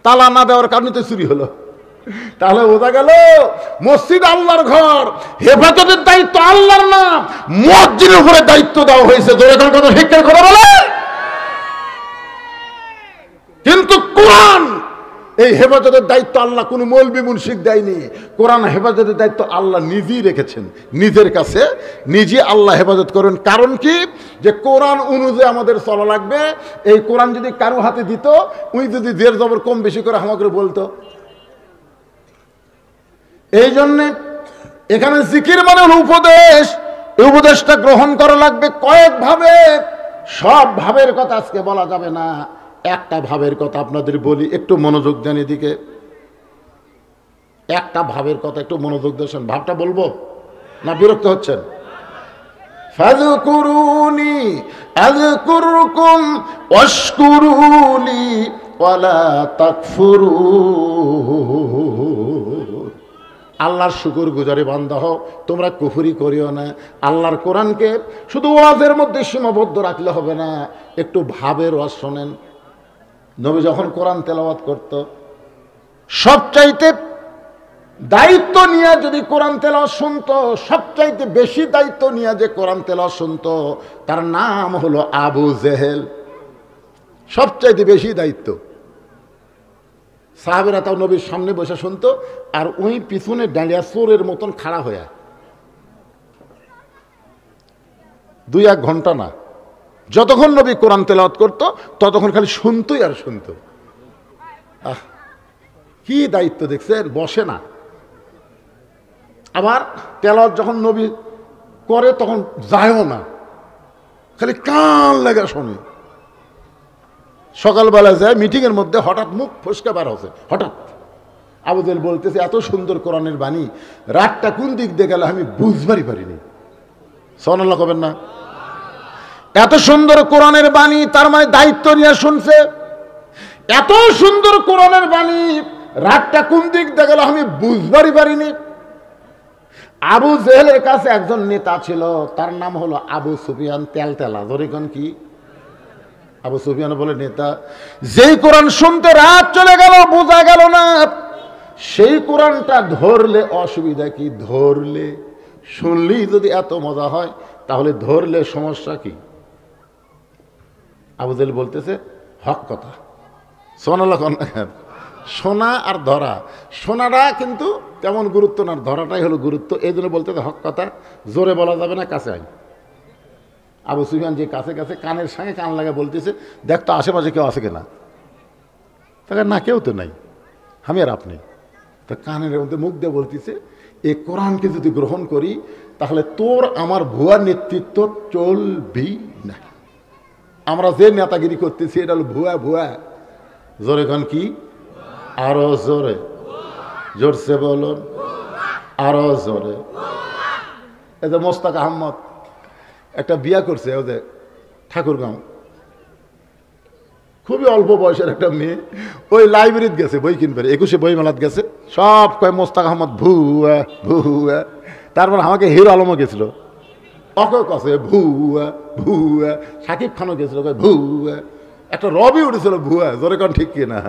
তালা না দেওয়ার কারণে তো চুরি হলো। তাহলে বোঝা গেল মসজিদ আল্লাহর ঘর, হেফাজতের দায়িত্ব আল্লাহর না, মুয়াজ্জিনের উপরে দায়িত্ব দেওয়া হয়েছে। জোরে কোন কথা ঠিক করে কথা বলে। কিন্তু কোরআন এই হেফাজতের দায়িত্ব আল্লাহ কোনো মৌলবি মুনশিক দেয়নি। কোরআন হেফাজতের দায়িত্ব আল্লাহ নিজেই রেখেছেন, নিজের কাছে নিজে আল্লাহ হেফাজত করেন। কারণ কি? যে কোরআন অনুযায়ী আমাদের চলা লাগবে। এই কোরআন যদি কারো হাতে দিত, উনি যদি জের জবর কম বেশি করে আমাকে বলতো। এই জন্যে এখানে জিকির মানে হল উপদেশ। এই উপদেশটা গ্রহণ করা লাগবে কয়েক ভাবে। সব ভাবের কথা আজকে বলা যাবে না, একটা ভাবের কথা আপনাদের বলি, একটু মনোযোগ দেন এদিকে। একটা ভাবের কথা একটু মনোযোগ দিয়েছেন। ভাবটা বলবো না বিরক্ত হচ্ছেন? ফাযকুরুনি আযকুরকুম ওয়াশকুরুলি ওয়ালা তাকফুরুন। আল্লাহর শুকর গুজারি বান্দা হও, তোমরা কুফরি করিও না। আল্লাহর কোরআনকে শুধু ওয়াজের মধ্যে সীমাবদ্ধ রাখলে হবে না, একটু ভাবের ওয়াজ শোনেন। নবী যখন কোরআন তেলাওয়াত করত, সবচাইতে দায়িত্ব নিয়ে যদি কোরআন তেলাওয়াত শুনতো, সবচাইতে বেশি দায়িত্ব নিয়ে যে কোরআন তেলাওয়াত শুনতো, তার নাম হলো আবু জেহেল। সবচাইতে বেশি দায়িত্ব। সাহাবেরা তাও নবীর সামনে বসে শুনতো, আর ওই পিছনে দাঁড়িয়ে চোরের মতন খাড়া হয়ে 2-1 ঘন্টা না, যতক্ষণ নবী কোরআন তেলাওয়াত করতো ততক্ষণ খালি শুনতোই আর শুনতো। কি দায়িত্ব দেখছেন? বসে না। আবার তেলাওয়াত যখন নবী করে তখন যায়ও না, খালি কান লাগা শোনে। সকালবেলা যায় মিটিংয়ের মধ্যে, হঠাৎ মুখ ফসকা বার হচ্ছে। হঠাৎ আবু জেহেল বলতেছে, এত সুন্দর কোরআনের বাণী, রাতটা কোন দিক দিয়ে গেল আমি বুঝবারই পারিনি। সুবহানাল্লাহ কবেন না? এত সুন্দর কোরআনের বাণী, তার মানে দায়িত্ব নিয়ে শুনছে। এত সুন্দর কোরআনের বাণী, রাতটা কোন দিক দিয়ে গেল আমি বুঝবারই পারিনি। আবু জেহেলের কাছে একজন নেতা ছিল, তার নাম হলো আবু সুফিয়ান তেলতেলা। ধরে কোন কি? আবু সুফিয়ান বলে নেতা, যেই কোরআন শুনতে রাত চলে গেল, বোঝা গেল না, সেই কোরআনটা ধরলে অসুবিধা কি? ধরলে শুনলেই যদি এত মজা হয়, তাহলে ধরলে সমস্যা কি? আবু জেহেল বলতেছে হক কথা। সুবহানাল্লাহ। শোনা আর ধরা, শোনাটা কিন্তু তেমন গুরুত্ব না, ধরাটাই হলো গুরুত্ব। এই জন্য বলতেছে হক কথা, জোরে বলা যাবে না, কাছে আই। আবু সুফিয়ান যে কাছে কাছে কানের সঙ্গে কান লাগা বলতেছে, দেখ তো আশেপাশে কেউ আছে কিনা। তাকে না, কেউ তো নাই, আমি আর আপনি। তা কানের মধ্যে মুখ দিয়ে বলতেছে, এই কোরআনকে যদি গ্রহণ করি তাহলে তোর আমার ভুয়া নেতৃত্ব চলবি না। আমরা যে নেতাগিরি করতেছি এটা হলো ভুয়া। ভুয়া। জোরে কন কি? আরো জোরে, জোরসে বলুন, আরো জোরে। এই যে মোস্তাক আহমদ একটা বিয়া করছে ওদের ঠাকুরগাঁও, খুবই অল্প বয়সের একটা মেয়ে। ওই লাইব্রেরিতে গেছে বই কিনবে, 21শে বই মেলাত গেছে, সব কয় মোস্তাক আহমদ ভুয়া ভুয়া। তারপর আমাকে হিরো আলমও গেছিল, অকয় কাছে ভুয়া ভুয়া। শাকিব খানও গেছিল কয় ভুয়া। একটা রবি উঠেছিল ভুয়া। জোরে কন ঠিক কিনা?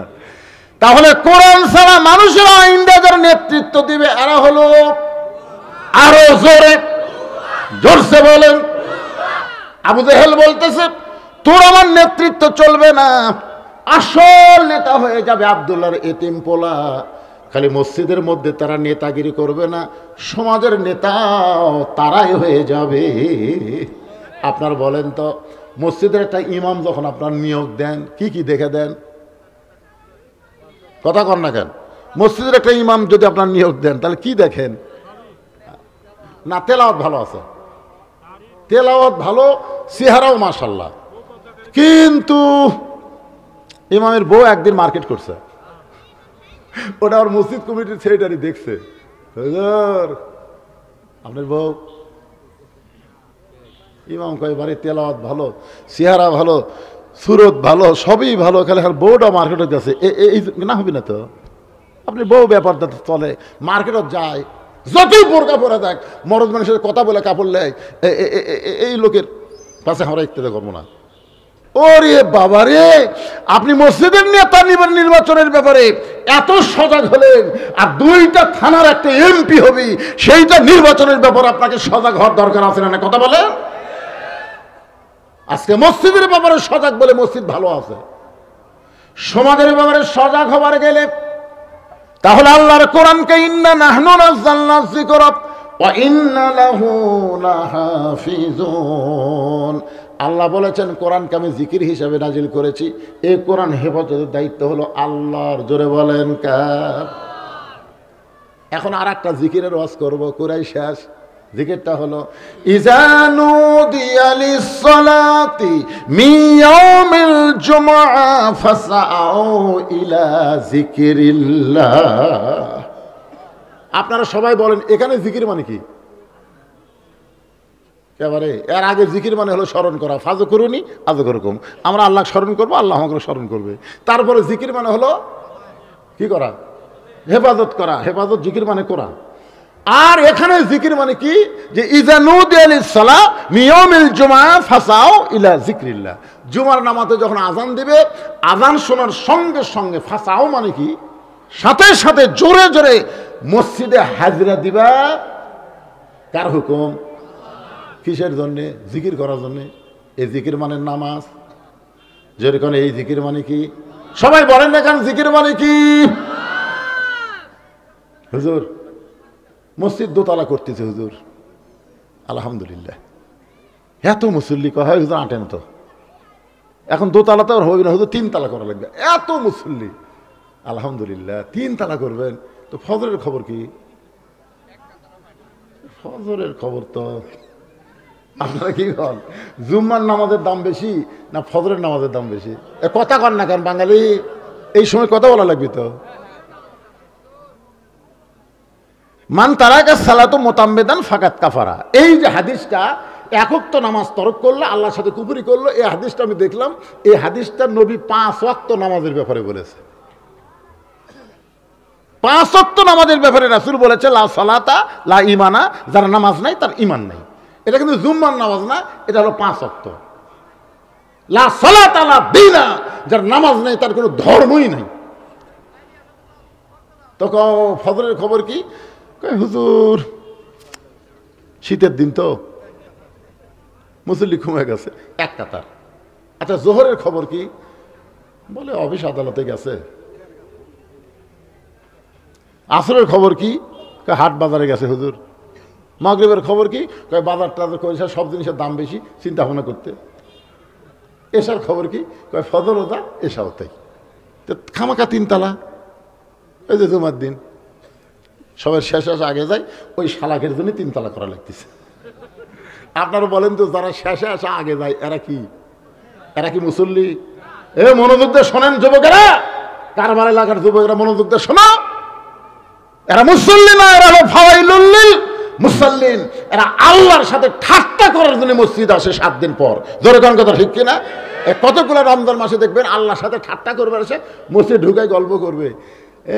তাহলে কোরআন ছাড়া মানুষের ইন্ডিয়াদের নেতৃত্ব দিবে, এরা হলো আরো জোরে, জোরসে বলেন। আবু জেহেল বলতেছে, তোর আমার নেতৃত্ব চলবে না, আসল নেতা হয়ে যাবে আব্দুল্লাহর এতিম পোলা। খালি মসজিদের মধ্যে তারা নেতাগিরি করবে না, সমাজের নেতাও তারাই হয়ে যাবে। আপনার বলেন তো, মসজিদের একটা ইমাম যখন আপনার নিয়োগ দেন, কি কি দেখে দেন? কথা কন না কেন? মসজিদের একটা ইমাম যদি আপনার নিয়োগ দেন তাহলে কি দেখেন? না, তেলাওয়াত ভালো আছে, তেলাওয়াত ভালো, চেহারাও মাশাআল্লাহ, কিন্তু ইমামের বউ একদিন মার্কেট করছে, ওটা আর মসজিদ কমিটির সেক্রেটারি দেখছে, আপনার বউ ইমাম কয় বাড়ি তেলাওয়াত ভালো, চেহারা ভালো, সুরত ভালো, সবই ভালো, খালি বউটা মার্কেটে গেছে, এই না হবে না তো। আপনি বউ ব্যাপারটা চলে, মার্কেটত যায়, যতই বোরকা পরে দেখ, মরদ মানুষের কথা বলে কাপড় লেয়, এই লোকের পাশে আমরা ইত্যাদি করবো না। ওরে বাবা রে, আপনি মসজিদের নেতা নির্বাচনের ব্যাপারে এত সজাগ হলেন, আর 2টা থানার একটা এমপি হবি, সেইটা নির্বাচনের ব্যাপারে আপনাকে সজাগ হওয়ার দরকার আছে না? কথা বলে আজকে মসজিদের ব্যাপারে সজাগ বলে মসজিদ ভালো আছে, সমাজের ব্যাপারে সজাগ হবার গেলে তাহলে আল্লাহর কোরআনকে ইন্না নাহনু নাযালনা যিকরা ওয়া ইন্না লাহু লাহাফিজুন, আল্লাহ বলেছেন কোরআনকে আমি জিকির হিসাবে নাজিল করেছি, এই কোরআন হেফাজতের দায়িত্ব হলো আল্লাহর। জোরে বলেন কার? এখন আর একটা জিকিরের ওয়াজ করবো, কুরাই শেষ। জিকিরটা হলো ইযা নুদিয়া লিস-সালাতি মিন ইয়াউমিল জুমআ ফাসআউ ইলা যিকিরিল্লাহ। আপনারা সবাই বলেন এখানে জিকির মানে কি? এবারে এর আগে জিকির মানে হলো স্মরণ করা, ফাজু করুনি আজু করুম, আমরা আল্লাহ স্মরণ করবো, আল্লাহ আমাকে স্মরণ করবে। তারপরে জিকির মানে হলো কি করা? হেফাজত করা। হেফাজত জিকির মানে কোরআন। আর এখানে জিকির মানে কি? যে ইযা নুদিয়া লিস-সালাহ মিন ইয়াউমিল জুমআ ফাসাউ ইলা যিকরিল্লাহ, জুমার নামাজে যখন আজান দিবে, আজান শোনার সঙ্গে সঙ্গে, ফাসাউ মানে কি? সাথে সাথে জোরে জোরে মসজিদে হাজিরা দিবা। কার হুকুম? কিসের জন্যে? জিকির করার জন্যে। এই জিকির মানে নামাজ। যেরকম এই জিকির মানে কি? সবাই বলেন না কেন জিকির মানে কি? হুজুর মসজিদ দোতলা করতেছে, হুজুর আলহামদুলিল্লাহ, এত মুসল্লি হয় হুজুর আটেন তো, এখন দোতলাতে আর হবে না হুজুর, 3 তালা করা লাগবে, এত মুসল্লি আলহামদুলিল্লাহ 3 তালা করবেন। তো ফজরের খবর কি? ফজরের খবর তো আপনারা কি বল, জুম্মার নামাজের দাম বেশি না ফজরের নামাজের দাম বেশি? কথা কন না কেন বাঙালি, এই সময় কথা বলা লাগবে তো। মান তারাকা সালাতু মুতাম্মিদান ফাকাত কাফারা, এই যে হাদিসটা, একক তো নামাজ তরক করলো, আল্লাহর সাথে কুফরি করলো, এই হাদিসটা আমি দেখলাম, এই হাদিসটা নবী 5 ওয়াক্ত নামাজের ব্যাপারে বলেছে। 5 ওয়াক্ত নামাজের ব্যাপারে রাসূল বলেছে লা সালাতা লা ঈমানা, যার নামাজ নাই তার ঈমান নাই। এটা কিন্তু জুম্মার নামাজ না, এটা হলো 5 ওয়াক্ত। লা সালাতা লা দীনা, যার নামাজ নাই তার কোনো ধর্মই নাই। তো ফজরের খবর কি? হুজুর শীতের দিন তো মুসল্লি ঘুমিয়ে গেছে, এক কাতার। আচ্ছা জোহরের খবর কি? বলে অফিস আদালতে গেছে। আসরের খবর কি? হাট বাজারে গেছে হুজুর। মাগরিবের খবর কি? বাজার টাজার করেছে, সব জিনিসের দাম বেশি, চিন্তা ভাবনা করতে। এশার খবর কি? ফজর ওটা এশাও তাই। তো খামাকা 3 তালা, এই যে জুমার দিন সবাই শেষ আগে যায়, ওই শালাকের জন্য 3 তালা করা লাগতেছে। আপনারা বলেন তো, যারা শেষে আসা আগে যায় এরা কি মুসল্লি? এ মনোযোগ দিয়ে শোনেন যুবকেরা, কারবার এলাকার যুবকেরা মনোযোগ দিয়ে শোনো, এরা মুসল্লি না, এরা হলো ফাওয়াইলুল লিল মুসাল্লিন। এরা আল্লাহর সাথে ঠাট্টা করার জন্য মসজিদ আসে 7 দিন পর। জোরে কোন কথা ঠিক কিনা? কতগুলো রমজান মাসে দেখবেন আল্লাহর সাথে ঠাট্টা করবে, আসে মসজিদ ঢুকায় গল্প করবে।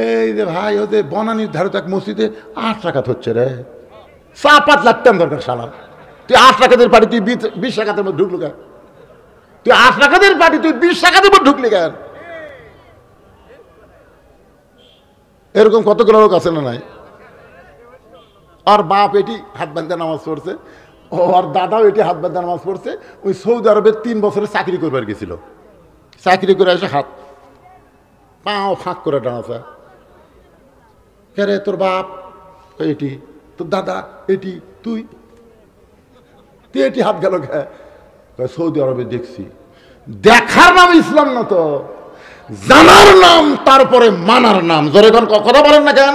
এই যে ভাই ওদের বনানির ধারে এক মসজিদে 8 রাকাত হচ্ছে রে, 4-5 লাগতাম দরকার শালা, তুই 8 রাকাতের পার্টি তুই 20 রাকাতের মধ্যে ঢুকলো কেন? তুই 8 রাকাতের পার্টি তুই 20 রাকাতের মধ্যে ঢুকলি কেন? এরকম কতগুলো লোক আছে না নাই? আর বাপ এটি হাত বাঁধা নামাজ পড়ছে, ওর দাদাও এটি হাত বাঁধা নামাজ পড়ছে। ওই সৌদি আরবে 3 বছরে চাকরি করবার গেছিল, চাকরি করে এসে হাত পাও ফাঁক করে দাঁড়াছে। কে রে তোর বাপ? এটি। তোর দাদা? এটি। তুই এটি হাত গেল কে? সৌদি আরবে দেখছি। দেখার নাম ইসলাম না তো, জানার নাম, তারপরে মানার নাম। জোরে কথা বলেন না কেন?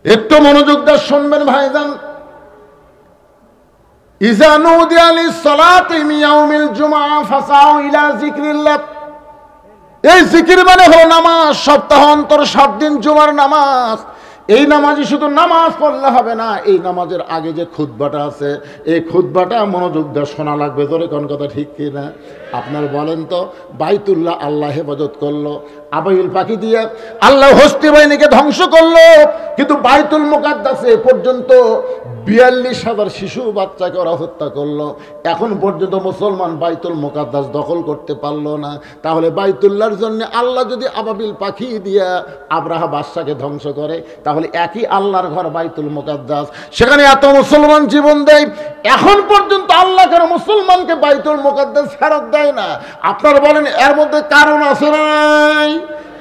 একটু মনোযোগ দিয়ে শুনবেন ভাইজান। ইযা নুদিয়া লিস-সালাতি মিন ইয়াউমিল জুমআ ফাসাউ ইলা যিকরিল্লাহ, এই জিকির মানে হলো নামাজ। সপ্তাহ অন্তর 7 দিন জুমার নামাজ। এই নামাজই শুধু নামাজ পড়লে হবে না, এই নামাজের আগে যে খুতবাটা আছে এই খুতবাটা মনোযোগ দিয়ে শোনা লাগবে। ধরে কোন কথা ঠিক কি না? আপনার বলেন তো, বাইতুল্লাহ আল্লাহ হেফাজত করলো, আবাইল পাখি দিয়ে আল্লাহ হস্তি বাহিনীকে ধ্বংস করলো, কিন্তু বাইতুল মুকাদ্দাসে পর্যন্ত 42,000 শিশু বাচ্চাকে ওরা হত্যা করলো। এখন পর্যন্ত মুসলমান বাইতুল মুকাদ্দাস দখল করতে পারলো না। তাহলে বাইতুল্লাহর জন্য আল্লাহ যদি আবাবিল পাখি দিয়া আব্রাহা বাদশাকে ধ্বংস করে, তাহলে একই আল্লাহর ঘর বাইতুল মুকাদ্দাস, সেখানে এত মুসলমান জীবন দেয়, এখন পর্যন্ত আল্লাহ কেন মুসলমানকে বাইতুল মুকাদ্দাস ফেরত দেয় না? আপনারা বলেন এর মধ্যে কারণ আছে না নাই?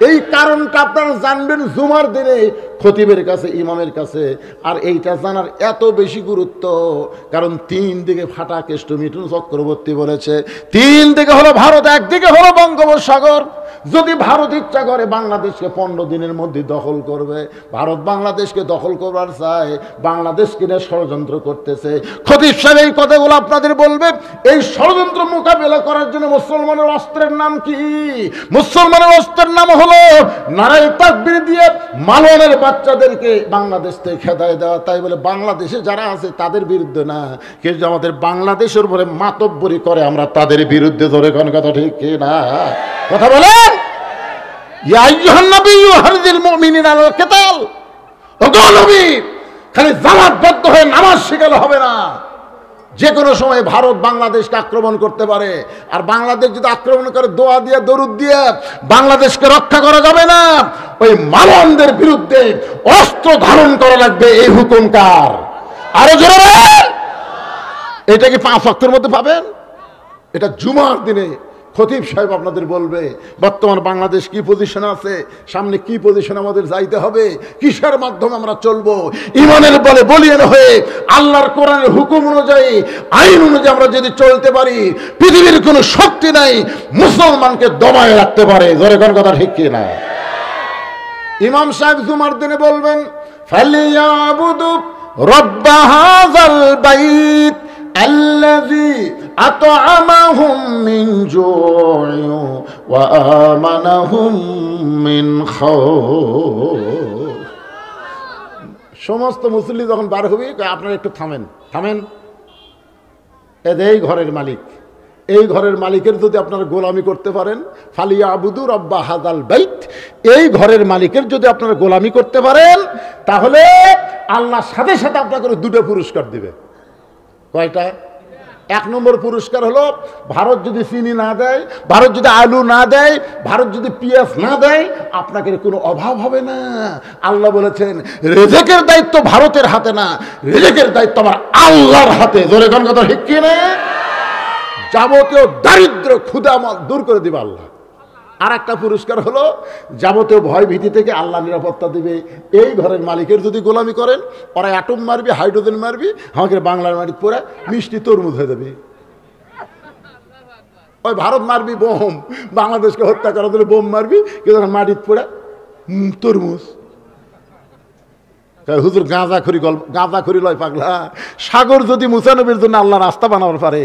এই কারণটা আপনারা জানবেন জুমার দিনে খতিবের কাছে, ইমামের কাছে। আর এইটা জানার এত বেশি গুরুত্ব, কারণ 3 দিকে ফাটা কেষ্ট মিঠুন চক্রবর্তী বলেছে, 3 দিকে হলো ভারত, একদিকে হলো বঙ্গোপসাগর। যদি ভারত ইচ্ছা করে বাংলাদেশকে 15 দিনের মধ্যে দখল করবে, ভারত বাংলাদেশকে দখল করবার চায়, বাংলাদেশকে নিয়ে ষড়যন্ত্র করতেছে। খতিব সাহেব এই কথাগুলো আপনাদের বলবে। এই ষড়যন্ত্র মোকাবেলা করার জন্য মুসলমানের অস্ত্রের নাম কি? মুসলমানের অস্ত্রের নাম হলো নারায়ে তাকবীর দিয়ে মালওয়ানের বাচ্চাদেরকে বাংলাদেশ থেকে খেদায় দেওয়া। তাই বলে বাংলাদেশে যারা আছে তাদের বিরুদ্ধে না, কিন্তু আমাদের বাংলাদেশের উপরে মাতব্বরি করে আমরা তাদের বিরুদ্ধে। ধরে কোন কথা ঠিক কি না? কথা বলেন। ইয়া আইয়ুহান নাবিয়্যু হারিদিল মুমিনিনা আলাল কিতাল। ওগো নবী, খালি জামাতবদ্ধ হয়ে নামাজ শিখালে হবে না। যে কোনো সময় ভারত বাংলাদেশকে আক্রমণ করতে পারে, আর বাংলাদেশ যদি আক্রমণ করে দোয়া দিয়ে দরুদ দিয়ে বাংলাদেশকে রক্ষা করা যাবে না। ওই মালওয়ানদের বিরুদ্ধে অস্ত্র ধারণ করা লাগবে। এই হুকুম কার? আরো জোরে বলেন। এটা কি 5 ওয়াক্তের মধ্যে পাবেন? এটা জুমার দিনে খতিব সাহেব আপনাদের বলবে বর্তমান বাংলাদেশ কি পজিশন আছে, সামনে কি পজিশন আমাদের যাইতে হবে, কিসের মাধ্যমে আমরা চলবো। ইমানের বলে বলিয়ান হয়ে আল্লাহর কোরআনের হুকুম অনুযায়ী, আইন অনুযায়ী আমরা যদি চলতে পারি, পৃথিবীর কোনো শক্তি নাই মুসলমানকে দমায় রাখতে পারে। জোরে কোন কথা ঠিক কি না? ইমাম সাহেব জুমার দিনে বলবেন, ফালিয়াবুদু রব্ব হাযাল বাইত আল্লাযী আত'আমাহুম মিন জু'ইন ওয়া আমানাহুম মিন খাউফ। সমস্ত মুসল্লি যখন বার হবে, আপনারা একটু থামেন, থামেন। এই ঘরের মালিক, এই ঘরের মালিকের যদি আপনারা গোলামি করতে পারেন, ফালিয়াবুদু রব্বা হাযাল বাইত, এই ঘরের মালিকের যদি আপনারা গোলামি করতে পারেন, তাহলে আল্লাহ সাথে সাথে আপনাকে 2টা পুরস্কার দিবে। কয়টা? 1 নম্বর পুরস্কার হলো, ভারত যদি চিনি না দেয়, ভারত যদি আলু না দেয়, ভারত যদি পেঁয়াজ না দেয়, আপনাকে কোনো অভাব হবে না। আল্লাহ বলেছেন রিজিকের দায়িত্ব ভারতের হাতে না, রিজিকের দায়িত্ব আমার আল্লাহর হাতে। জোরে কোন কথা ঠিক কি না? যাবতীয় দারিদ্র ক্ষুধামল দূর করে দিবে আল্লাহ। আর একটা পুরস্কার হলো, যাবতীয় ভয় ভীতি থেকে আল্লাহ নিরাপত্তা দিবে। এই ঘরের মালিকের যদি গোলামি করেন, ওরা অ্যাটম মারবি, হাইড্রোজেন মারবি, আমাকে বাংলার মাটির পরে মিষ্টি তরমুজ হয়ে যাবে। ওই ভারত মারবি বোম, বাংলাদেশকে হত্যা করার জন্য বোম মারবি, কিন্তু মাটির পরে তরমুজ। হুজুর গাঁজা খড়ি লয় পাগলা। সাগর যদি মুসা নবীর জন্য আল্লাহ রাস্তা বানাবার পারে,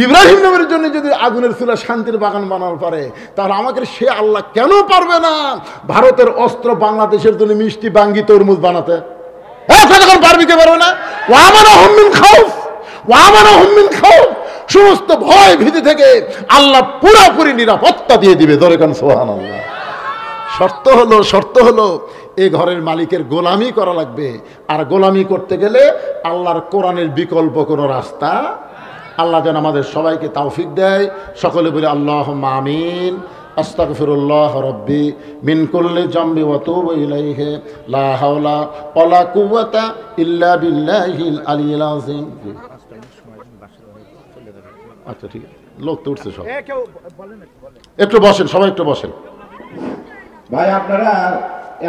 ইব্রাহিম নবীর জন্য যদি আগুনের চুলা শান্তির বাগান বানাবার পারে, তাহলে আমাকে সে আল্লাহ কেন পারবে না ভারতের অস্ত্র বাংলাদেশের জন্য মিষ্টি বাঙ্গি তরমুজ বানাতে? পারবি কে পারবে না? ওয়ামানাহুম মিন খাউফ, ওয়ামানাহুম মিন খাউফ। সমস্ত ভয় ভীতি থেকে আল্লাহ পুরোপুরি নিরাপত্তা দিয়ে দিবে। ধরে কান সুবহানাল্লাহ। শর্ত হলো এই ঘরের মালিকের গোলামি করা লাগবে। আর গোলামি করতে গেলে আল্লাহর কোরআনের বিকল্প কোনো রাস্তা। আল্লাহ যেন আমাদের সবাইকে তৌফিক দেয়। সকলে বলি আল্লাহুম্মা আমিন। আস্তাগফিরুল্লাহ রাব্বি মিন কুল্লি জামবি ওয়া তুবু ইলাইহি লা হাওলা ওয়ালা কুওয়াতা ইল্লা বিল্লাহিল আলিয়্যিল আযীম। আচ্ছা ঠিক আছে, লোক তো উঠছে সব। একটু বসেন, সবাই একটু বসেন। ভাই আপনারা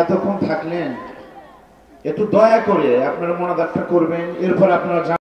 এতক্ষণ থাকলেন, একটু দয়া করে আপনারা মোনাজাতটা করবেন, এরপর আপনারা